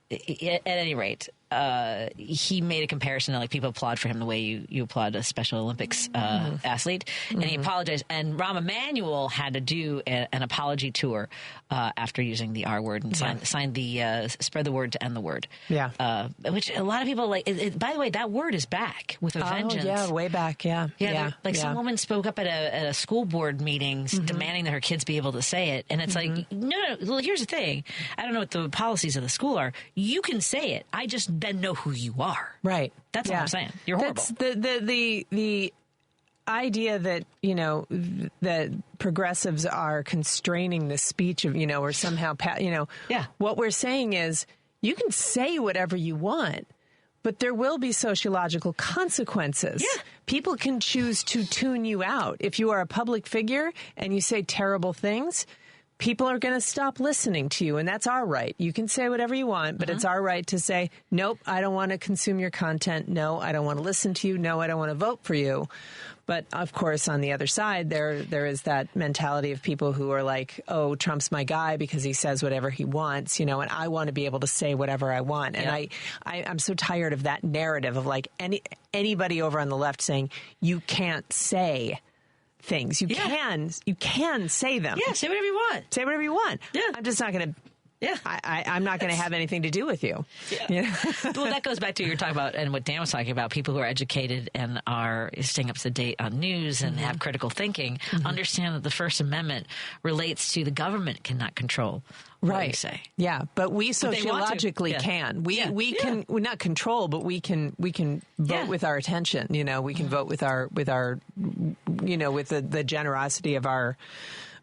any rate, he made a comparison to, like, people applaud for him the way you applaud a Special Olympics athlete, and he apologized. And Rahm Emanuel had to do an apology tour after using the R word and signed the spread the word to end the word. Yeah, which a lot of people like. By the way, that word is back with a vengeance. Yeah, way back. Yeah. Some woman spoke up at a school board meetings demanding that her kids be able to say it, and it's like, no. Well, here's the thing. I don't know what the policies of the school are. You can say it. I just then know who you are. Right. That's all I'm saying. You're horrible. That's the idea that, that progressives are constraining the speech of, or somehow, what we're saying is you can say whatever you want, but there will be sociological consequences. Yeah. People can choose to tune you out. If you are a public figure and you say terrible things, people are going to stop listening to you, and that's our right. You can say whatever you want, but it's our right to say, nope, I don't want to consume your content. No, I don't want to listen to you. No, I don't want to vote for you. But, of course, on the other side, there is that mentality of people who are like, oh, Trump's my guy because he says whatever he wants, and I want to be able to say whatever I want. And I'm so tired of that narrative of, like, anybody over on the left saying you can't say things. You can say them. Yeah, say whatever you want. Say whatever you want. Yeah. I'm just not going to. Yeah. I'm not going to have anything to do with you. Yeah. Well, that goes back to what you're talking about and what Dan was talking about. People who are educated and are staying up to date on news and have critical thinking understand that the First Amendment relates to the government cannot control what you say. Yeah, but we sociologically can. We can not control, but we can vote with our attention. We can vote with our with the generosity of our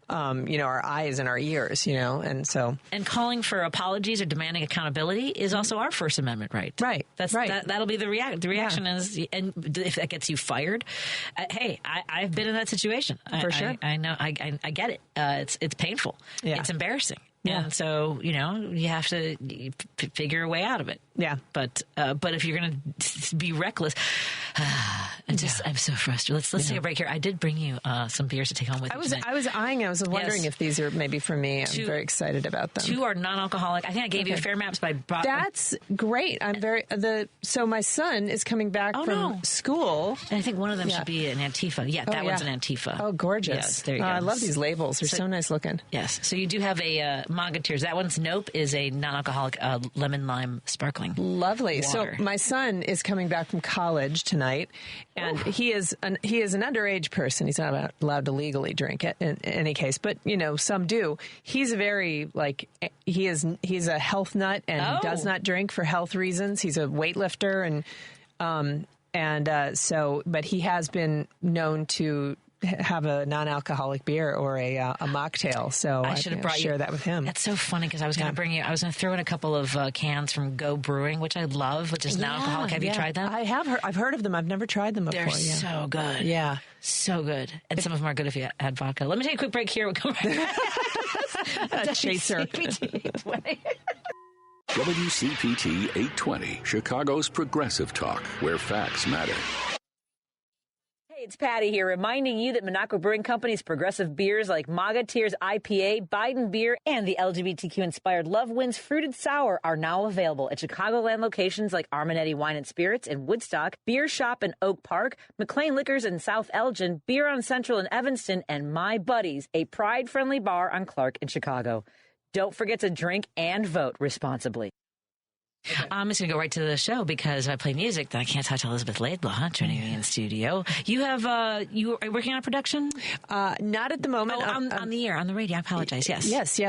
our eyes and our ears, and calling for apologies or demanding accountability is also our First Amendment right. Right. That's right. That'll be the reaction is, and if that gets you fired, hey, I've been in that situation. For sure. I know. I get it. It's painful. Yeah. It's embarrassing. Yeah. And so, you have to figure a way out of it. Yeah. But if you're going to be reckless, I'm so frustrated. Let's take a break here. I did bring you some beers to take home with you tonight. I was wondering if these are maybe for me. I'm very excited about them. 2 are non-alcoholic. I think I gave you a fair maps, but I brought That's great. I'm so my son is coming back from school. And I think one of them should be an Antifa. Yeah, that one's an Antifa. Oh, gorgeous. Yes, there you go. I love these labels. They're so nice looking. Yes. So you do have a Manga Tears. That one's Nope is a non-alcoholic lemon lime sparkling. Lovely. Water. So my son is coming back from college tonight, and he is an underage person. He's not allowed to legally drink it in any case, but some do. He's he's a health nut and does not drink for health reasons. He's a weightlifter but he has been known to have a non-alcoholic beer or a mocktail. So I should have share that with him. That's so funny because I was going to bring you. I was going to throw in a couple of cans from Go Brewing, which I love, which is non-alcoholic. Have you tried them? I have. I've heard of them. I've never tried them before. They're so good. Yeah, so good. And some of them are good if you add vodka. Let me take a quick break here. We'll come back. Chaser. WCPT 820, Chicago's progressive talk, where facts matter. It's Patty here, reminding you that Monaco Brewing Company's progressive beers like Maga Tears IPA, Biden Beer, and the LGBTQ-inspired Love Wins Fruited Sour are now available at Chicagoland locations like Armanetti Wine and Spirits in Woodstock, Beer Shop in Oak Park, McLean Liquors in South Elgin, Beer on Central in Evanston, and My Buddies, a pride-friendly bar on Clark in Chicago. Don't forget to drink and vote responsibly. I'm just going to go right to the show because I play music. Then I can't touch Elizabeth Laidlaw joining me in the studio. You are working on a production? Not at the moment. On the air, on the radio. I apologize. Yes.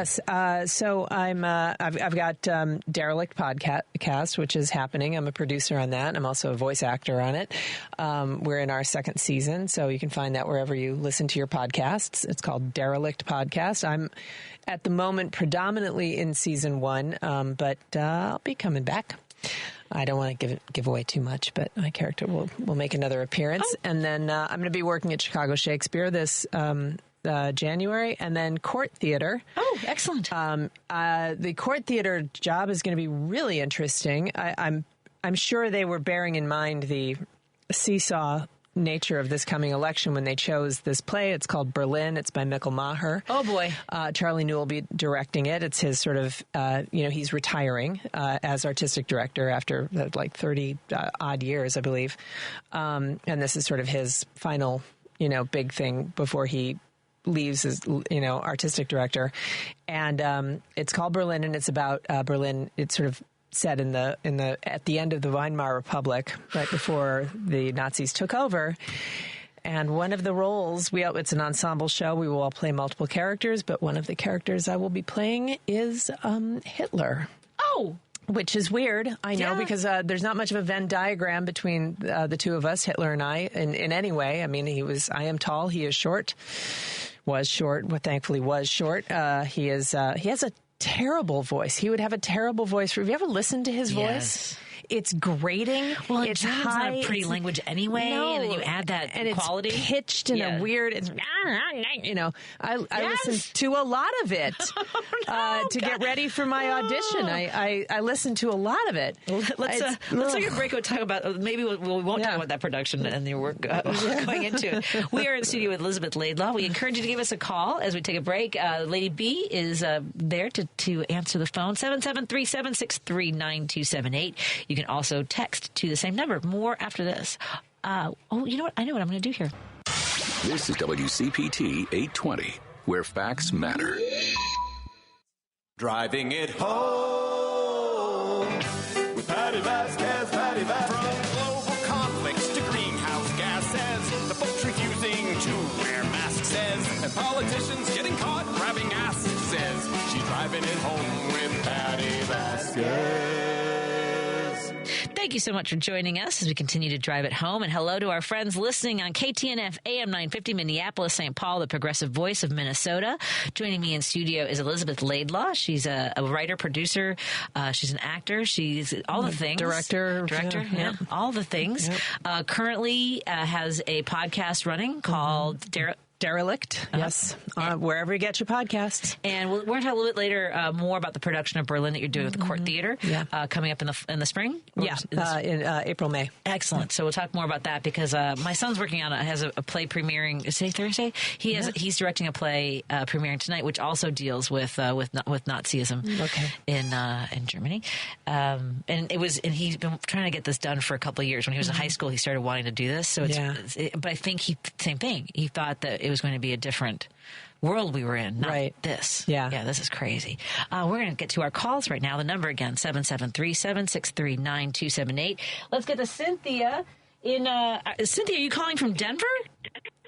So I've got Derelict Podcast, which is happening. I'm a producer on that. I'm also a voice actor on it. We're in our second season, so you can find that wherever you listen to your podcasts. It's called Derelict Podcast. I'm at the moment predominantly in season 1, but I'll be coming back. I don't want to give away too much, but my character will make another appearance. And then I'm going to be working at Chicago Shakespeare this January, and then Court Theater. Oh, excellent. The Court Theater job is going to be really interesting. I'm sure they were bearing in mind the seesaw nature of this coming election when they chose this play. It's called Berlin. It's by Mikkel Maher. Oh, boy. Charlie New will be directing it. It's his sort of, he's retiring as artistic director after like 30 odd years, I believe. And this is sort of his final, big thing before he leaves as, artistic director. And it's called Berlin, and it's about Berlin. It's sort of set at the end of the Weimar Republic, right before the Nazis took over. And one of the roles, it's an ensemble show. We will all play multiple characters, but one of the characters I will be playing is Hitler. Oh! Which is weird, I know, because there's not much of a Venn diagram between the two of us, Hitler and I, in any way. I mean, I am tall, he is short, was short, well, thankfully was short. He has a terrible voice. He would have a terrible voice. Have you ever listened to his voice? It's grating. Well, it's German's high. Not a pretty language anyway, and then you add that and quality. It's pitched in a weird. I listened to a lot of it to get ready for my audition. I listened to a lot of it. Let's take a break and talk about. Maybe we won't talk about that production and the work going into it. We are in the studio with Elizabeth Laidlaw. We encourage you to give us a call as we take a break. Lady B is there to answer the phone. 773-763-9278. You can also text to the same number. More after this. You know what? I know what I'm going to do here. This is WCPT 820, where facts matter. Driving it home with Patti Vasquez, Patti Vasquez. From global conflicts to greenhouse gases, the folks refusing to wear masks says, and politicians getting caught grabbing asses says, she's driving it home with Patti Vasquez. Thank you so much for joining us as we continue to drive it home. And hello to our friends listening on KTNF AM 950 Minneapolis, St. Paul, the progressive voice of Minnesota. Joining me in studio is Elizabeth Laidlaw. She's a writer, producer. She's an actor. She's all the things. Director. Yeah. All the things. Yep. Currently has a podcast running called Derelict, yes, wherever you get your podcasts. And we're going to talk a little bit later more about the production of Berlin that you're doing at the Court Theater coming up in the spring. Yeah, in April, May. Excellent. So we'll talk more about that because my son's working on it. Has a play premiering. Is it Thursday? He's directing a play premiering tonight, which also deals with Nazism. In Germany. And he's been trying to get this done for a couple of years. When he was in high school, he started wanting to do this. So but I think same thing. He thought that it was going to be a different world we were in, not this. Yeah, this is crazy. We're going to get to our calls right now. The number again, 773-763-9278. Let's get to Cynthia. Cynthia, are you calling from Denver?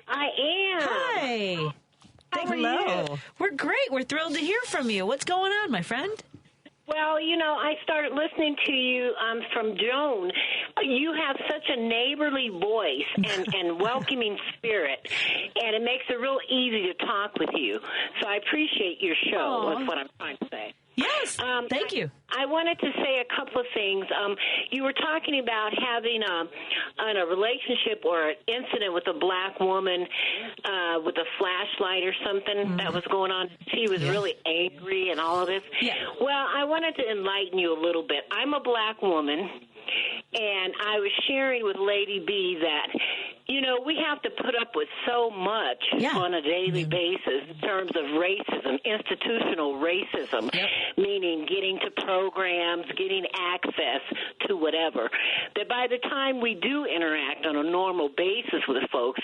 I am. Hi. Hello. We're great. We're thrilled to hear from you. What's going on, my friend? Well, I started listening to you from Joan. You have such a neighborly voice and welcoming spirit, and it makes it real easy to talk with you. So I appreciate your show, is what I'm trying to say. Yes, thank you. I wanted to say a couple of things. You were talking about having a relationship or an incident with a black woman with a flashlight or something that was going on. She was really angry and all of this. Yeah. Well, I wanted to enlighten you a little bit. I'm a black woman, and I was sharing with Lady B that, we have to put up with so much on a daily basis in terms of racism, institutional racism, meaning getting to programs, getting access to whatever, that by the time we do interact on a normal basis with folks,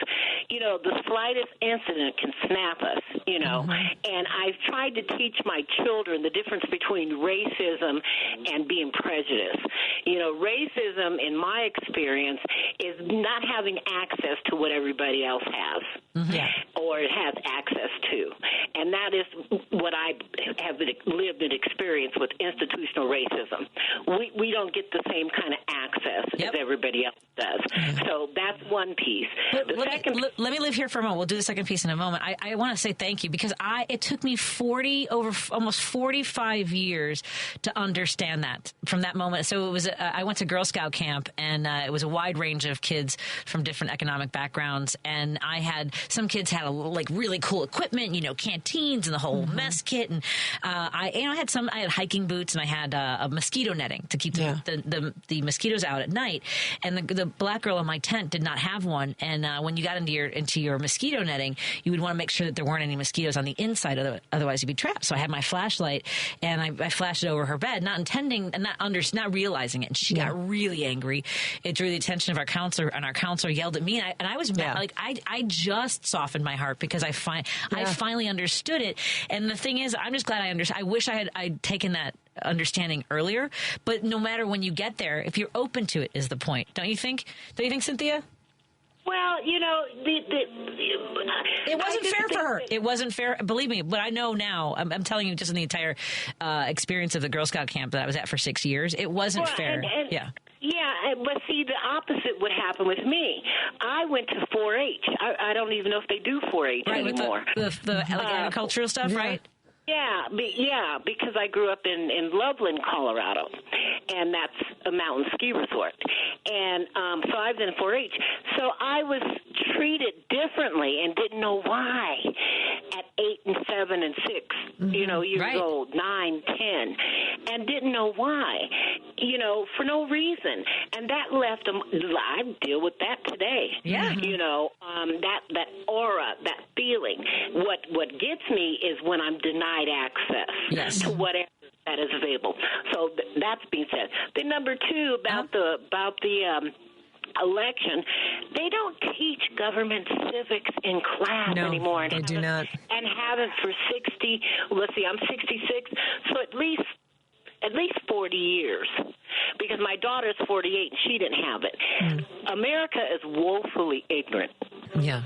the slightest incident can snap us, and I've tried to teach my children the difference between racism and being prejudiced. Racism, in my experience, is not having access to what everybody else has or has access to. And that is what I have lived and experienced with institutional racism. We don't get the same kind of access as everybody else does. So that's one piece. Let me live here for a moment. We'll do the second piece in a moment. I want to say thank you because it took me almost 45 years to understand that from that moment. So it was I went to Girl Scout camp, and it was a wide range of kids from different economic backgrounds, and I had some kids had really cool equipment, canteens and the whole mess kit. And I had hiking boots, and I had a mosquito netting to keep the mosquitoes out at night. And the black girl in my tent did not have one. And when you got into your mosquito netting, you would want to make sure that there weren't any mosquitoes on the inside, otherwise you'd be trapped. So I had my flashlight, and I flashed it over her bed, not intending and not realizing it. And she got really angry. It drew the attention of our counselor, and our counselor yelled at me. And I was mad. I just softened my heart because I finally understood it. And the thing is, I'm just glad I understood. I wish I'd taken that understanding earlier. But no matter when you get there, if you're open to it, is the point. Don't you think? Cynthia? Well, it wasn't fair for her. It wasn't fair. Believe me, but I know now. I'm telling you, just in the entire experience of the Girl Scout camp that I was at for 6 years, it wasn't fair. Yeah, but see, the opposite would happen with me. I went to 4-H. I don't even know if they do 4-H anymore. The agricultural stuff, right? Yeah, because I grew up in Loveland, Colorado, and that's a mountain ski resort. And so I was in 4-H. So I was treated differently and didn't know why at 8 and 7 and 6, years old, 9, 10, and didn't know why, for no reason. And that left them. I deal with that today. Yeah. That aura, that feeling. What gets me is when I'm denied access to whatever that is available. So that's being said. Then number 2 about the election, they don't teach government civics in class anymore. They do not. And haven't for 60. Let's see, I'm 66, so at least 40 years. Because my daughter's 48 and she didn't have it. America is woefully ignorant. Yeah.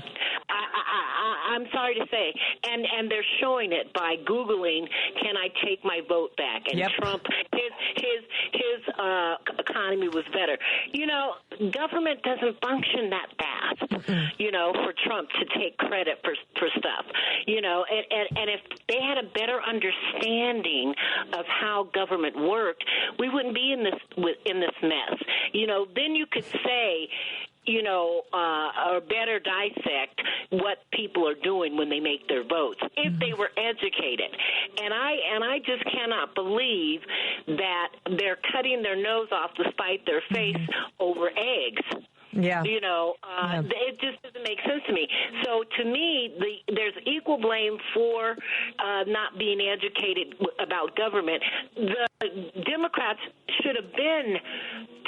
I'm sorry to say, and they're showing it by Googling, "Can I take my vote back?" And Trump, his economy was better. Government doesn't function that fast. For Trump to take credit for stuff. And if they had a better understanding of how government worked, we wouldn't be in this mess. Then you could say, or better dissect what people are doing when they make their votes if they were educated. And I just cannot believe that they're cutting their nose off to spite their face over eggs. Yeah. It just doesn't make sense to me. So to me, there's equal blame for not being educated about government. The Democrats should have been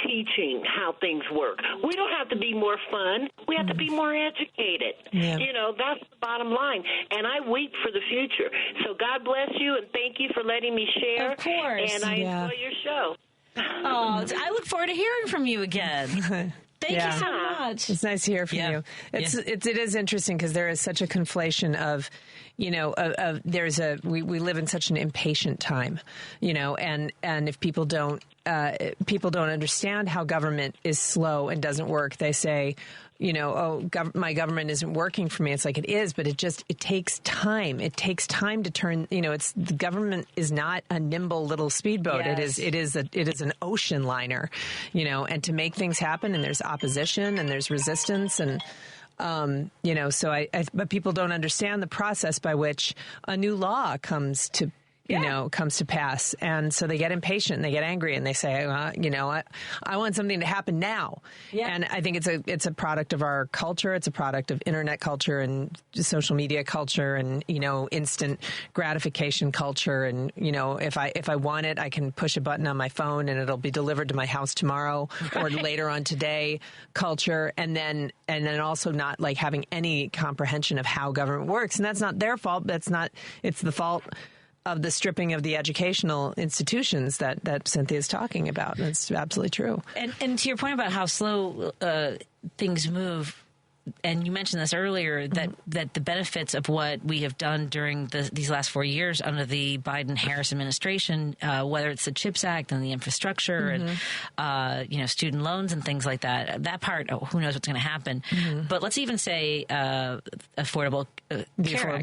teaching how things work. We don't have to be more fun. We have to be more educated. Yeah. That's the bottom line. And I weep for the future. So God bless you, and thank you for letting me share. Of course. And I enjoy your show. Oh, I look forward to hearing from you again. Thank you so much. It's nice to hear from you. It is interesting because there is such a conflation of, we live in such an impatient time, and if people don't understand how government is slow and doesn't work, they say, my government isn't working for me. It's like it is, but it takes time. It takes time to turn. The government is not a nimble little speedboat. Yes. It is an ocean liner, and to make things happen, and there's opposition and there's resistance and. But people don't understand the process by which a new law comes to pass. And so they get impatient and they get angry and they say, I want something to happen now. Yeah. And I think it's a product of our culture. It's a product of internet culture and social media culture and, instant gratification culture. And, if I want it, I can push a button on my phone and it'll be delivered to my house tomorrow or later on today culture. And then also not like having any comprehension of how government works. And that's not their fault. It's the fault of the stripping of the educational institutions that Cynthia's talking about. That's absolutely true. And to your point about how slow things move, and you mentioned this earlier, that the benefits of what we have done during these last 4 years under the Biden-Harris administration, whether it's the CHIPS Act and the infrastructure and student loans and things like that part, who knows what's going to happen. But let's even say Affordable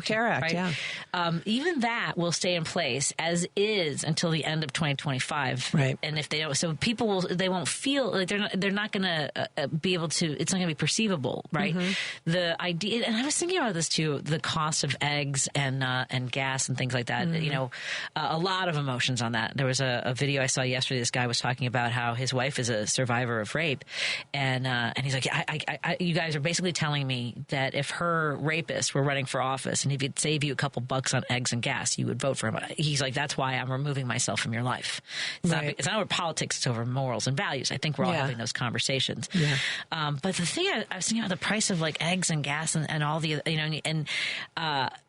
Care Act, right? Even that will stay in place as is until the end of 2025. Right. And if they don't, so people they won't feel like they're not going to be able to. It's not going to be perceivable, right? right? The idea, and I was thinking about this too, the cost of eggs and gas and things like that. A lot of emotions on that. There was a video I saw yesterday. This guy was talking about how his wife is a survivor of rape, and he's like, you guys are basically telling me that if her rapist were running for office and if he'd save you a couple bucks on eggs and gas, you would vote for him. He's like, that's why I'm removing myself from your life. It's not over politics, it's over morals and values. I think we're all having those conversations. But the thing I was thinking about the price of like eggs and gas and all the,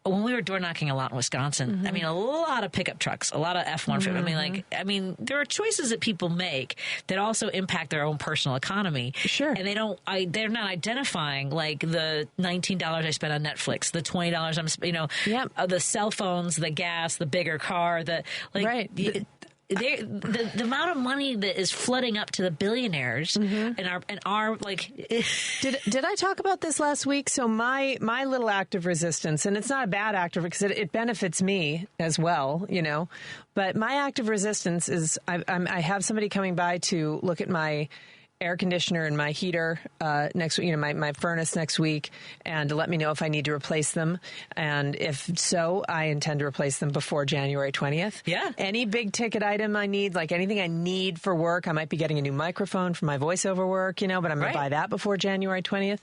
when we were door knocking a lot in Wisconsin, I mean, a lot of pickup trucks, a lot of F-150. I mean, there are choices that people make that also impact their own personal economy. Sure. And they're not identifying like the $19 I spent on Netflix, the $20 the cell phones, the gas, the bigger car, the amount of money that is flooding up to the billionaires and our like. Did I talk about this last week? So my little act of resistance, and it's not a bad act of because it benefits me as well, But my act of resistance is I have somebody coming by to look at my air conditioner and my heater next week, my furnace next week, and to let me know if I need to replace them. And if so, I intend to replace them before January 20th. Yeah. Any big ticket item I need, like anything I need for work, I might be getting a new microphone for my voiceover work, but I'm going to buy that before January 20th.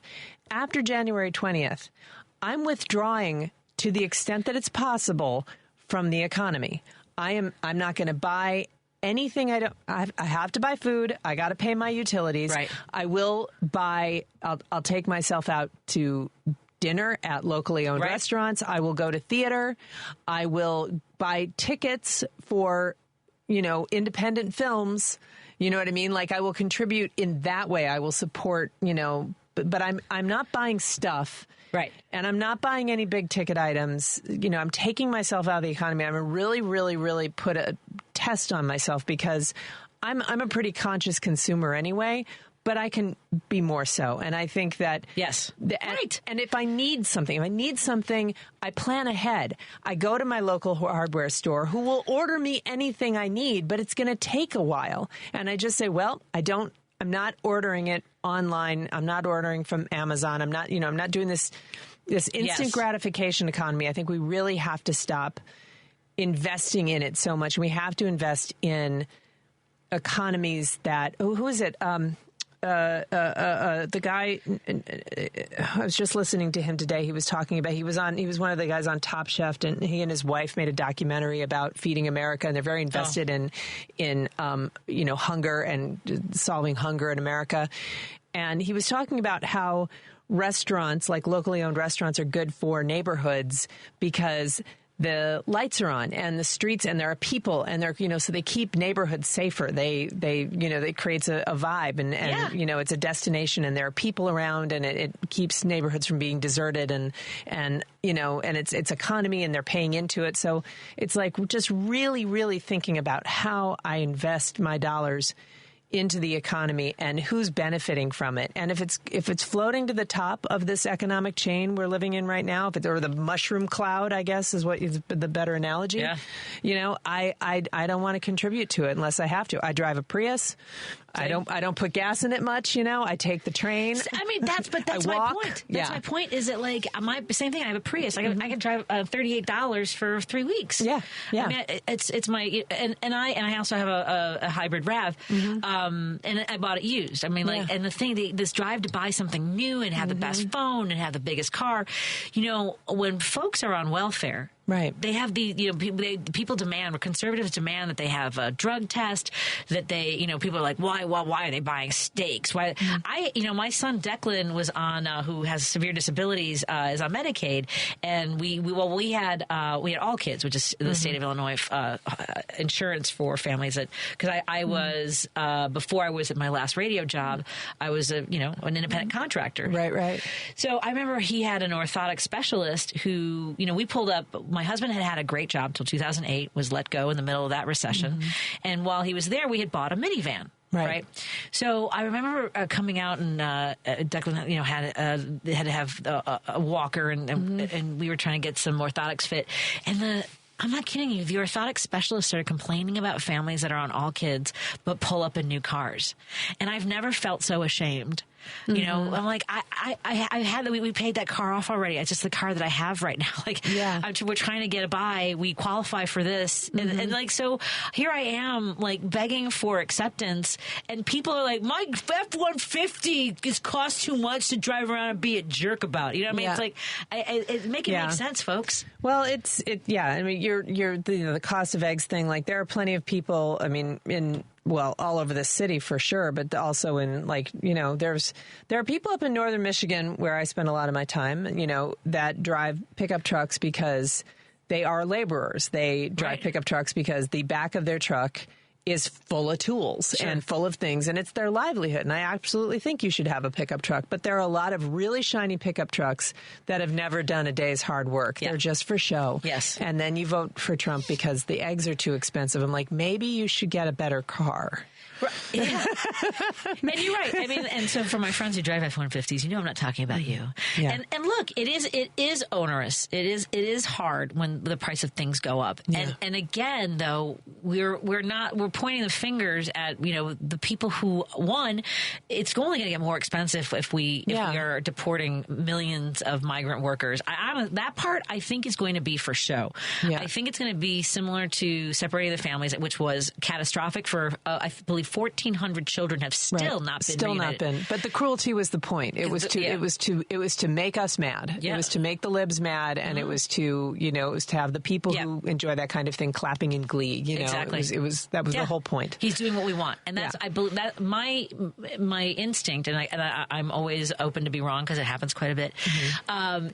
After January 20th, I'm withdrawing to the extent that it's possible from the economy. I'm not going to buy anything. I have to buy food. I got to pay my utilities. Right. I will buy. I'll take myself out to dinner at locally owned restaurants. I will go to theater. I will buy tickets for, independent films. You know what I mean? Like I will contribute in that way. I will support. But I'm not buying stuff. Right. And I'm not buying any big ticket items. I'm taking myself out of the economy. I'm really, really, really put a test on myself because I'm a pretty conscious consumer anyway, but I can be more so. And I think that and if I need something, I plan ahead. I go to my local hardware store who will order me anything I need, but it's going to take a while. And I just say, well, I'm not ordering it online. I'm not ordering from Amazon. I'm not doing this instant gratification economy. I think we really have to stop investing in it so much. We have to invest in economies that, who is it? The guy, I was just listening to him today. He was talking about, he was one of the guys on Top Chef, and he and his wife made a documentary about feeding America, and they're very invested in hunger and solving hunger in America. And he was talking about how restaurants, like locally owned restaurants, are good for neighborhoods because the lights are on and the streets, and there are people, and they're, so they keep neighborhoods safer. They creates a vibe, and it's a destination, and there are people around, and it keeps neighborhoods from being deserted, and it's economy, and they're paying into it. So it's like just really, really thinking about how I invest my dollars into the economy and who's benefiting from it. And if it's floating to the top of this economic chain we're living in right now, or the mushroom cloud, I guess is what is the better analogy. Yeah. I don't want to contribute to it unless I have to. I drive a Prius. Same. I don't put gas in it much, I take the train. I mean, that's my point. That's my point. Is it like same thing? I have a Prius. I can drive $38 for 3 weeks. Yeah, yeah. I mean, it's my and I also have a hybrid RAV, and I bought it used. I mean, and the thing, this drive to buy something new and have the best phone and have the biggest car. When folks are on welfare. Right. They have people demand, conservatives demand that they have a drug test, that they, people are like, why are they buying steaks? Why? My son Declan was on, who has severe disabilities, is on Medicaid, and we had all kids, which is the state of Illinois, insurance for families because I was, before I was at my last radio job, I was an independent contractor. Right. So I remember he had an orthotic specialist who, we pulled up. My husband had a great job till 2008, was let go in the middle of that recession. And while he was there, we had bought a minivan. Right. So I remember coming out, and Declan, had to have a walker, and we were trying to get some orthotics fit. And I'm not kidding you, the orthotic specialist started complaining about families that are on all kids but pull up in new cars. And I've never felt so ashamed You know, I'm like, I had that. We paid that car off already. It's just the car that I have right now. Like, we're trying to get by. We qualify for this. And like, so here I am, like, begging for acceptance. And people are like, my F-150 is cost too much to drive around and be a jerk about. You know what I mean? It's like, make it make sense, folks. Well, I mean, the cost of eggs thing, like, there are plenty of people, I mean, all over the city for sure, but also in, like, you know, there are people up in northern Michigan where I spend a lot of my time, you know, that drive pickup trucks because they are laborers. They drive pickup trucks because the back of their truck is full of tools and full of things, and it's their livelihood. And I absolutely think you should have a pickup truck, but there are a lot of really shiny pickup trucks that have never done a day's hard work. They're just for show. Yes. And then you vote for Trump because the eggs are too expensive. I'm like, maybe you should get a better car. Yeah. And you're right. I mean, and so for my friends who drive F-150s, you know I'm not talking about you. Yeah. And look, it is onerous. It is hard when the price of things go up. Yeah. And again, though, we're pointing the fingers at, you know, the people who, one, it's only going to get more expensive if we are deporting millions of migrant workers. That part I think is going to be for show. Yeah. I think it's going to be similar to separating the families, which was catastrophic for I believe 1,400 children have still not been reunited. But the cruelty was the point. It was to make us mad. Yeah. It was to make the libs mad, and it was to have the people who enjoy that kind of thing clapping in glee. You know, exactly. That was the whole point. He's doing what we want, and that's I believe that my instinct, and I'm always open to be wrong because it happens quite a bit.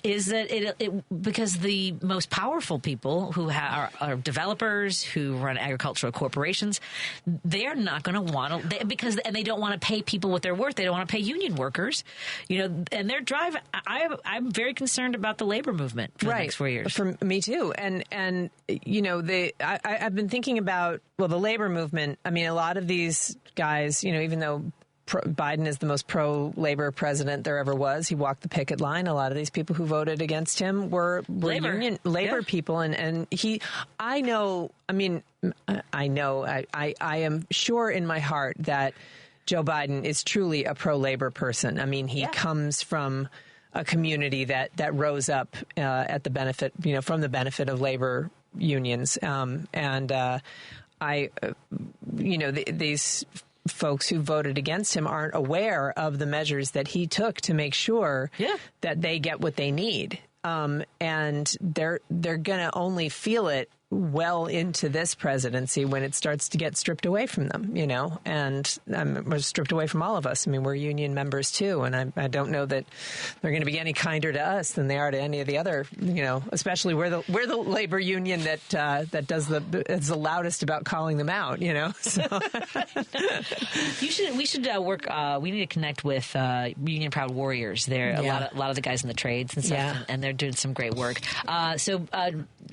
Is that it because the most powerful people who are developers who run agricultural corporations, they are not going to want to because they don't want to pay people what they're worth. They don't want to pay union workers, you know, and their drive. I'm very concerned about the labor movement for the next 4 years. For me too, and you know, I've been thinking about the labor movement. I mean, a lot of these guys, you know, even though Biden is the most pro-labor president there ever was, he walked the picket line. A lot of these people who voted against him were union labor people, and I am sure in my heart that Joe Biden is truly a pro-labor person. I mean, he comes from a community that rose up at the benefit, you know, from the benefit of labor unions, these folks who voted against him aren't aware of the measures that he took to make sure that they get what they need. And they're going to only feel it well into this presidency when it starts to get stripped away from them, you know, and we're stripped away from all of us. I mean, we're union members too, and I don't know that they're going to be any kinder to us than they are to any of the other, you know, especially we're the labor union that is the loudest about calling them out, you know. So. We should work. We need to connect with Union Proud Warriors. They're a lot of the guys in the trades and stuff, and they're doing some great work. So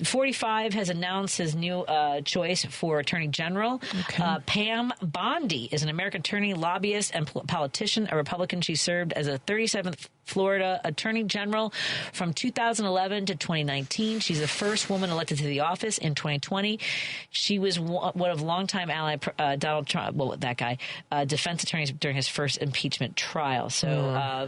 45 has announced his new choice for Attorney General. Okay. Pam Bondi is an American attorney, lobbyist, and politician, a Republican. She served as a 37th Florida Attorney General from 2011 to 2019. She's the first woman elected to the office in 2020. She was one of longtime ally Donald Trump, defense attorneys during his first impeachment trial. So,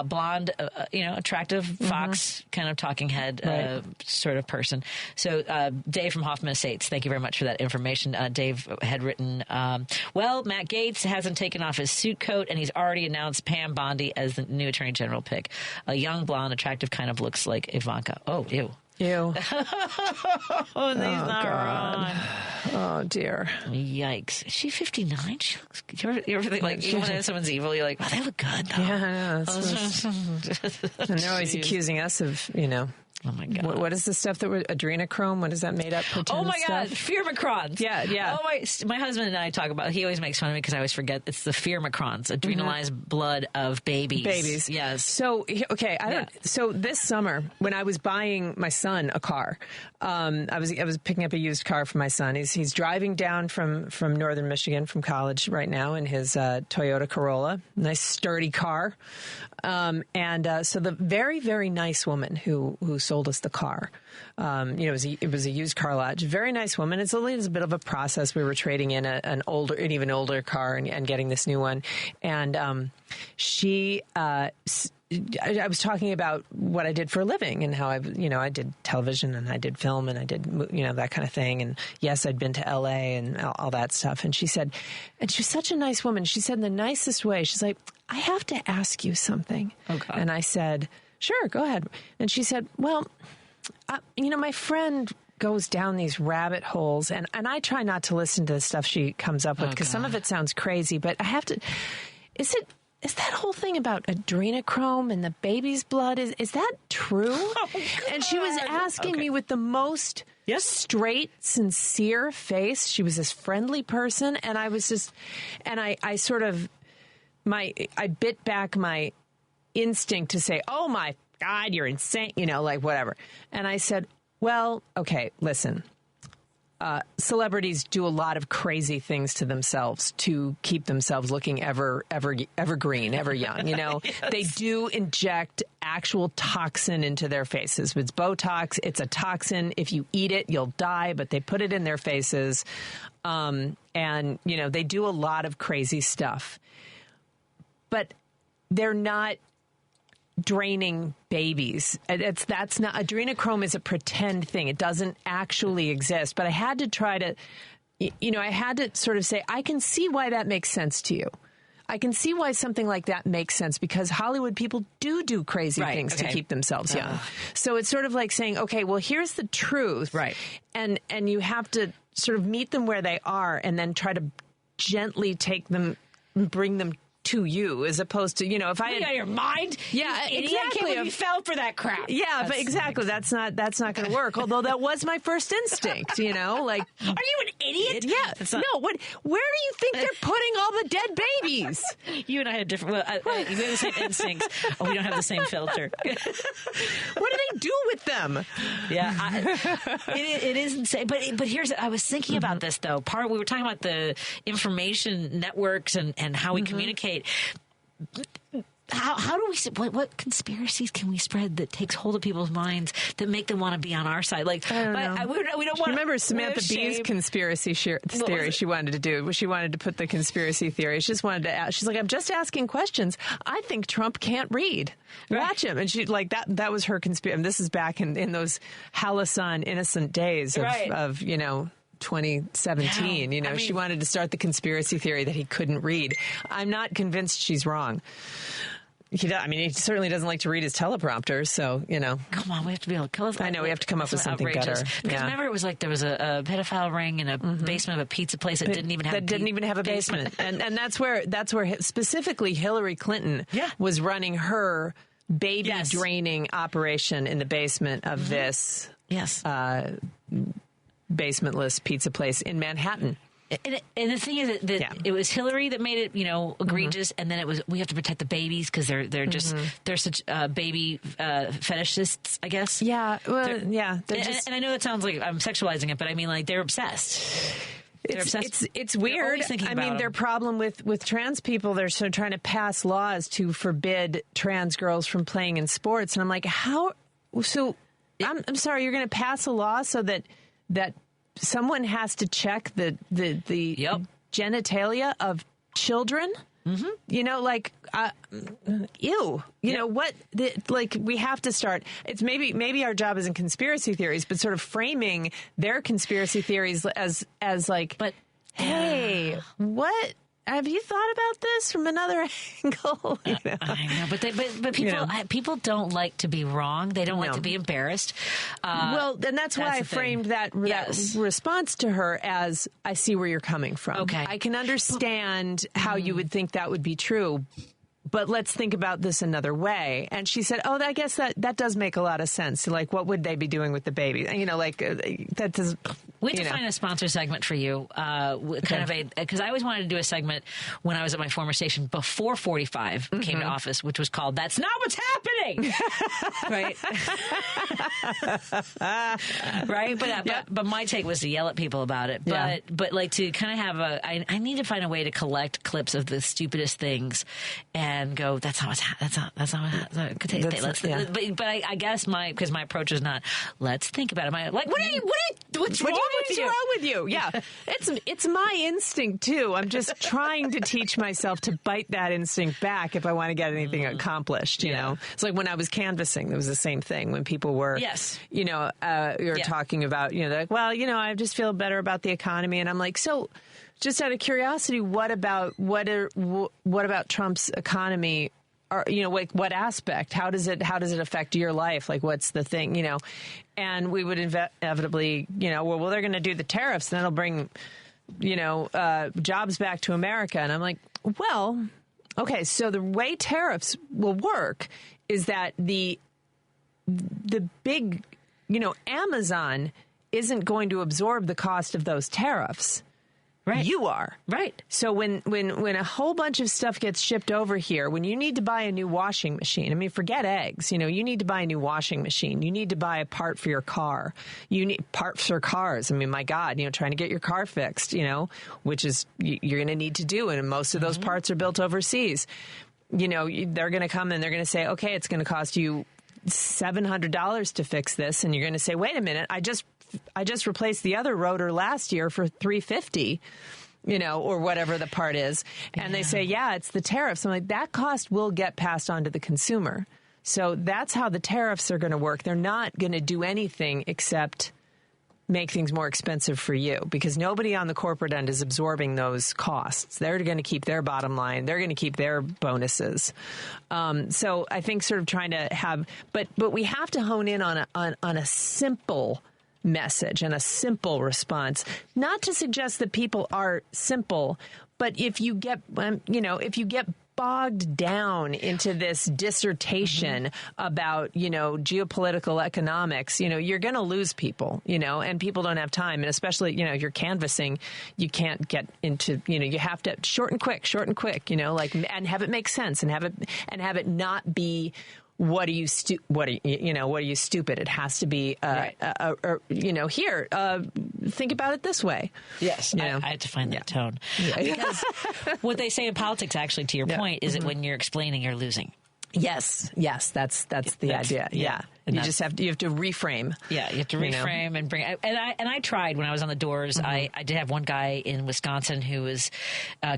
blonde, attractive, Fox kind of talking head sort of person. So, Dave from Hoffman Estates, thank you very much for that information. Dave had written, Matt Gaetz hasn't taken off his suit coat, and he's already announced Pam Bondi as the new Attorney General pick. A young, blonde, attractive, kind of looks like Ivanka. Oh, ew. Ew. He's not wrong. Oh, dear. Yikes. Is she 59? She looks, you ever think, like, even when someone's evil, you're like, oh, they look good, though. Yeah, and they're always accusing us of, you know. Oh, my God. What is the stuff that we're adrenochrome? What is that made up? Oh, my God. Fear-macrons. Yeah. Oh, my husband and I talk about it. He always makes fun of me because I always forget it's the fear-macrons, adrenalized blood of babies. Yes. So, okay. So this summer, when I was buying my son a car, I was picking up a used car for my son. He's driving down from northern Michigan from college right now in his Toyota Corolla. Nice, sturdy car. So the very, very nice woman who sold us the car. It was a used car lot. Very nice woman. It's a bit of a process. We were trading in an even older car and getting this new one. And she, I was talking about what I did for a living and how I did television and I did film and I did, that kind of thing. And yes, I'd been to LA and all that stuff. And she said, and she was such a nice woman. She said in the nicest way, she's like, I have to ask you something. Okay. And I said, sure, go ahead. And she said, well, my friend goes down these rabbit holes and I try not to listen to the stuff she comes up with because some of it sounds crazy, but I have to, is that whole thing about adrenochrome and the baby's blood, is that true? Oh, and she was asking me with the most straight, sincere face. She was this friendly person. And I was just, and I sort of, I bit back my instinct to say, oh my God, you're insane, whatever. And I said, well, okay, listen. Celebrities do a lot of crazy things to themselves to keep themselves looking evergreen, ever young. Yes. They do inject actual toxin into their faces. It's Botox. It's a toxin. If you eat it, you'll die. But they put it in their faces, and they do a lot of crazy stuff. But they're not draining babies. That's not, adrenochrome is a pretend thing. It doesn't actually exist. But I had to try to, I had to sort of say, I can see why that makes sense to you. I can see why something like that makes sense because Hollywood people do crazy things to keep themselves young. So it's sort of like saying, okay, well, here's the truth. Right. And you have to sort of meet them where they are and then try to gently take them, bring them to you, as opposed to, if I had... out of your mind? Yeah, exactly. I can't believe you fell for that crap. Yeah, but exactly. That's not going to work. Although that was my first instinct, Are you an idiot? Yeah. No, where do you think they're putting all the dead babies? You and I had different... we have the same instincts. Oh, we don't have the same filter. What do they do with them? Yeah, it is insane. But here's... I was thinking about this, though. We were talking about the information networks and how we communicate. How do we? What conspiracies can we spread that takes hold of people's minds that make them want to be on our side? We don't want. Remember Samantha Bee's conspiracy theory? She wanted to do. She wanted to put the conspiracy theory. She just wanted to ask. She's like, I'm just asking questions. I think Trump can't read. Watch him. And she that. That was her conspiracy. And this is back in those halcyon innocent days of 2017. She wanted to start the conspiracy theory that he couldn't read. I'm not convinced she's wrong. He certainly doesn't like to read his teleprompter, so, Come on, we have to be able to kill us. I know, we have to come up with something better. Because remember, it was like there was a pedophile ring in a basement of a pizza place that didn't even have a basement. and that's where specifically Hillary Clinton was running her baby draining operation in the basement of this basementless pizza place in Manhattan. And the thing is that it was Hillary that made it, egregious, and then it was we have to protect the babies because they're just they're such baby fetishists, I guess. Yeah, well, and I know that sounds like I'm sexualizing it, but I mean they're obsessed. It's weird. Their problem with trans people, they're sort of trying to pass laws to forbid trans girls from playing in sports, and I'm like, how? So I'm sorry, you're going to pass a law so that someone has to check the genitalia of children? Ew. What? We have to start. It's maybe our job isn't conspiracy theories, but sort of framing their conspiracy theories as like, but hey, what? Have you thought about this from another angle? I know, but people don't like to be wrong. They don't like to be embarrassed. And that's why I framed that response to her as, I see where you're coming from. Okay. I can understand how you would think that would be true, but let's think about this another way. And she said, oh, I guess that does make a lot of sense. Like, what would they be doing with the baby? That does... We have to find a sponsor segment for you, because I always wanted to do a segment when I was at my former station before 45 came to office, which was called "That's Not What's Happening," right? Right, but my take was to yell at people about it, but like to kind of have I need to find a way to collect clips of the stupidest things and go, that's not what's but I guess because my approach is not let's think about it. What's wrong with you? Yeah, it's my instinct too. I'm just trying to teach myself to bite that instinct back if I want to get anything accomplished. You know, it's like when I was canvassing, it was the same thing. When people were, you know, you're talking about, you know, like, well, you know, I just feel better about the economy, and I'm like, so. Just out of curiosity, what about Trump's economy? Or, you know, like what aspect? How does it affect your life? Like, what's the thing? You know, and we would inevitably, you know, well, they're going to do the tariffs, and that'll bring, you know, jobs back to America. And I'm like, well, okay, so the way tariffs will work is that the big, you know, Amazon isn't going to absorb the cost of those tariffs. Right. You are. Right. So when a whole bunch of stuff gets shipped over here, when you need to buy a new washing machine, I mean, forget eggs, you know, you need to buy a new washing machine. You need to buy a part for your car. You need parts for cars. I mean, my God, you know, trying to get your car fixed, you know, which is you're going to need to do. And most of those parts are built overseas. You know, they're going to come and they're going to say, okay, it's going to cost you $700 to fix this. And you're going to say, wait a minute, I just replaced the other rotor last year for $350, you know, or whatever the part is. And they say, yeah, it's the tariffs. I'm like, that cost will get passed on to the consumer. So that's how the tariffs are going to work. They're not going to do anything except make things more expensive for you, because nobody on the corporate end is absorbing those costs. They're going to keep their bottom line. They're going to keep their bonuses. So I think sort of trying to have, but we have to hone in on a simple message and a simple response, not to suggest that people are simple, but if you get bogged down into this dissertation about, you know, geopolitical economics, you know, you're going to lose people, you know, and people don't have time. And especially, you know, if you're canvassing, you can't get into, you know, you have to short and quick, you know, like, and have it make sense and have it not be, what are you stupid? It has to be, you know, here, think about it this way. Yes. You know? I had to find that tone. Yeah. Because what they say in politics, actually, to your point, is that when you're explaining, you're losing. Yes, that's the idea. Yeah. You have to reframe. Yeah, you have to reframe and bring. And I tried when I was on the doors. I did have one guy in Wisconsin who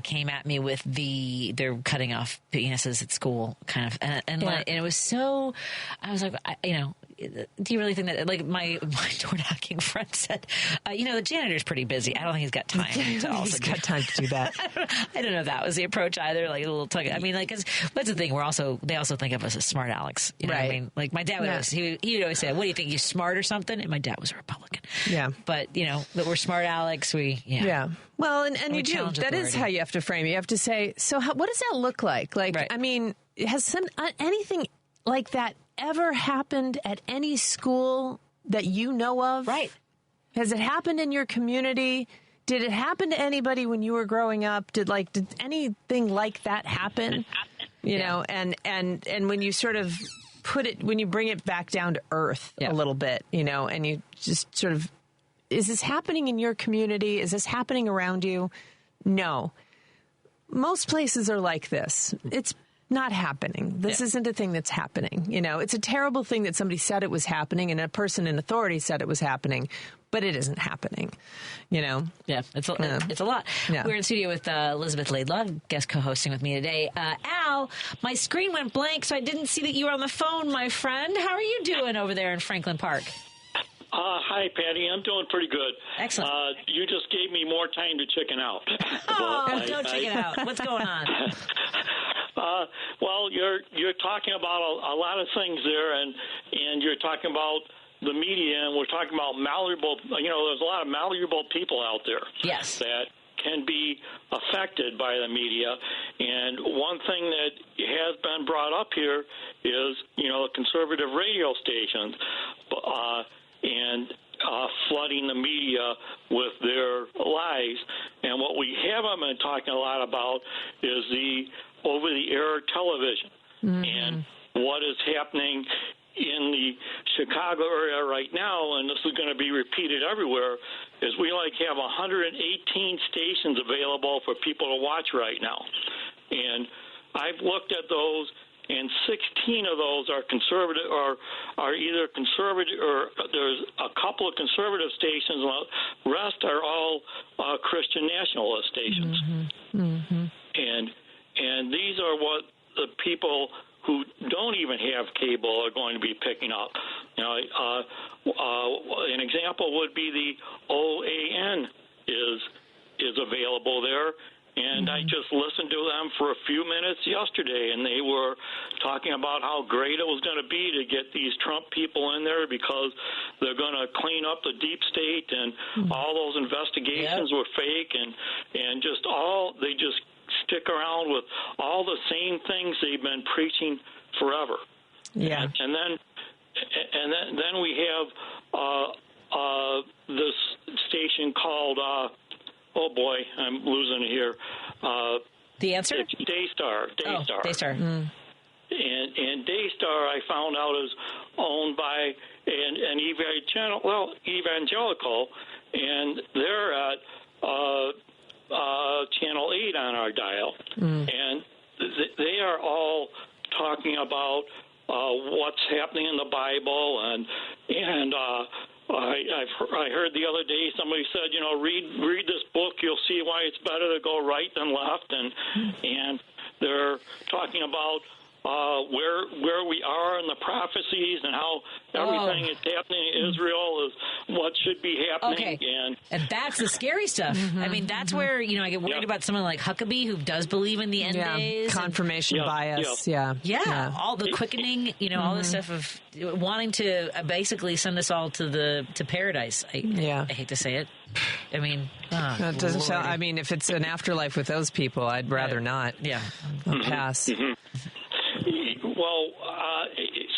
came at me with they're cutting off penises at school kind of, and it was so. I was like, do you really think that, like my door knocking friend said, the janitor's pretty busy. I don't think he's got time to also he's got time to do that. I don't know if that was the approach either. Like a little tug. I mean, like, cause that's the thing. They also think of us as smart Alex. You know what I mean? Like my dad would always, he would always say, what do you think? You smart or something? And my dad was a Republican. Yeah. But you know, that we're smart Alex. Yeah. Well, and you do. That is how you have to frame it. You have to say, so what does that look like? Like, I mean, has anything like that ever happened at any school that you know of? Right. Has it happened in your community? Did it happen to anybody when you were growing up? Did anything like that happen? You know, and when you sort of when you bring it back down to earth a little bit, you know, and you just sort of, is this happening in your community? Is this happening around you? No. Most places are like this. It's not happening. This isn't a thing that's happening. You know, it's a terrible thing that somebody said it was happening and a person in authority said it was happening, but it isn't happening. You know? Yeah, it's a lot. Yeah. We're in studio with Elizabeth Laidlaw, guest co-hosting with me today. Al, my screen went blank, so I didn't see that you were on the phone, my friend. How are you doing over there in Franklin Park? Hi, Patty. I'm doing pretty good. Excellent. You just gave me more time to chicken out. Don't chicken out. What's going on? Well, you're talking about a lot of things there, and you're talking about the media, and we're talking about malleable. You know, there's a lot of malleable people out there. Yes. That can be affected by the media, and one thing that has been brought up here is, you know, conservative radio stations, and flooding the media with their lies. And what we haven't been talking a lot about is the over-the-air television and what is happening in the Chicago area right now, and this is going to be repeated everywhere, is we have 118 stations available for people to watch right now. And I've looked at those, and 16 of those are conservative, or are either conservative, or there's a couple of conservative stations, and the rest are all Christian nationalist stations. And these are what the people who don't even have cable are going to be picking up. An example would be the OAN is available there. And I just listened to them for a few minutes yesterday, and they were talking about how great it was going to be to get these Trump people in there because they're going to clean up the deep state, and all those investigations were fake, and they just stick around with all the same things they've been preaching forever. Yeah. And then we have this station called oh boy, I'm losing it here. The Answer? Daystar. Daystar. And Daystar, I found out, is owned by an evangelical, and they're at Channel 8 on our dial. And they are all talking about what's happening in the Bible, and I heard the other day somebody said, read this book, you'll see why it's better to go right than left, and they're talking about where we are in the prophecies and how everything is happening in Israel is what should be happening. Okay. And that's the scary stuff. I mean, that's where, I get worried about someone like Huckabee who does believe in the end days. Confirmation bias. Yeah. All the quickening, all the stuff of wanting to basically send us all to paradise. I hate to say it. I mean, it doesn't sound, I mean, if it's an afterlife with those people, I'd rather not. Yeah. I'll pass. Well,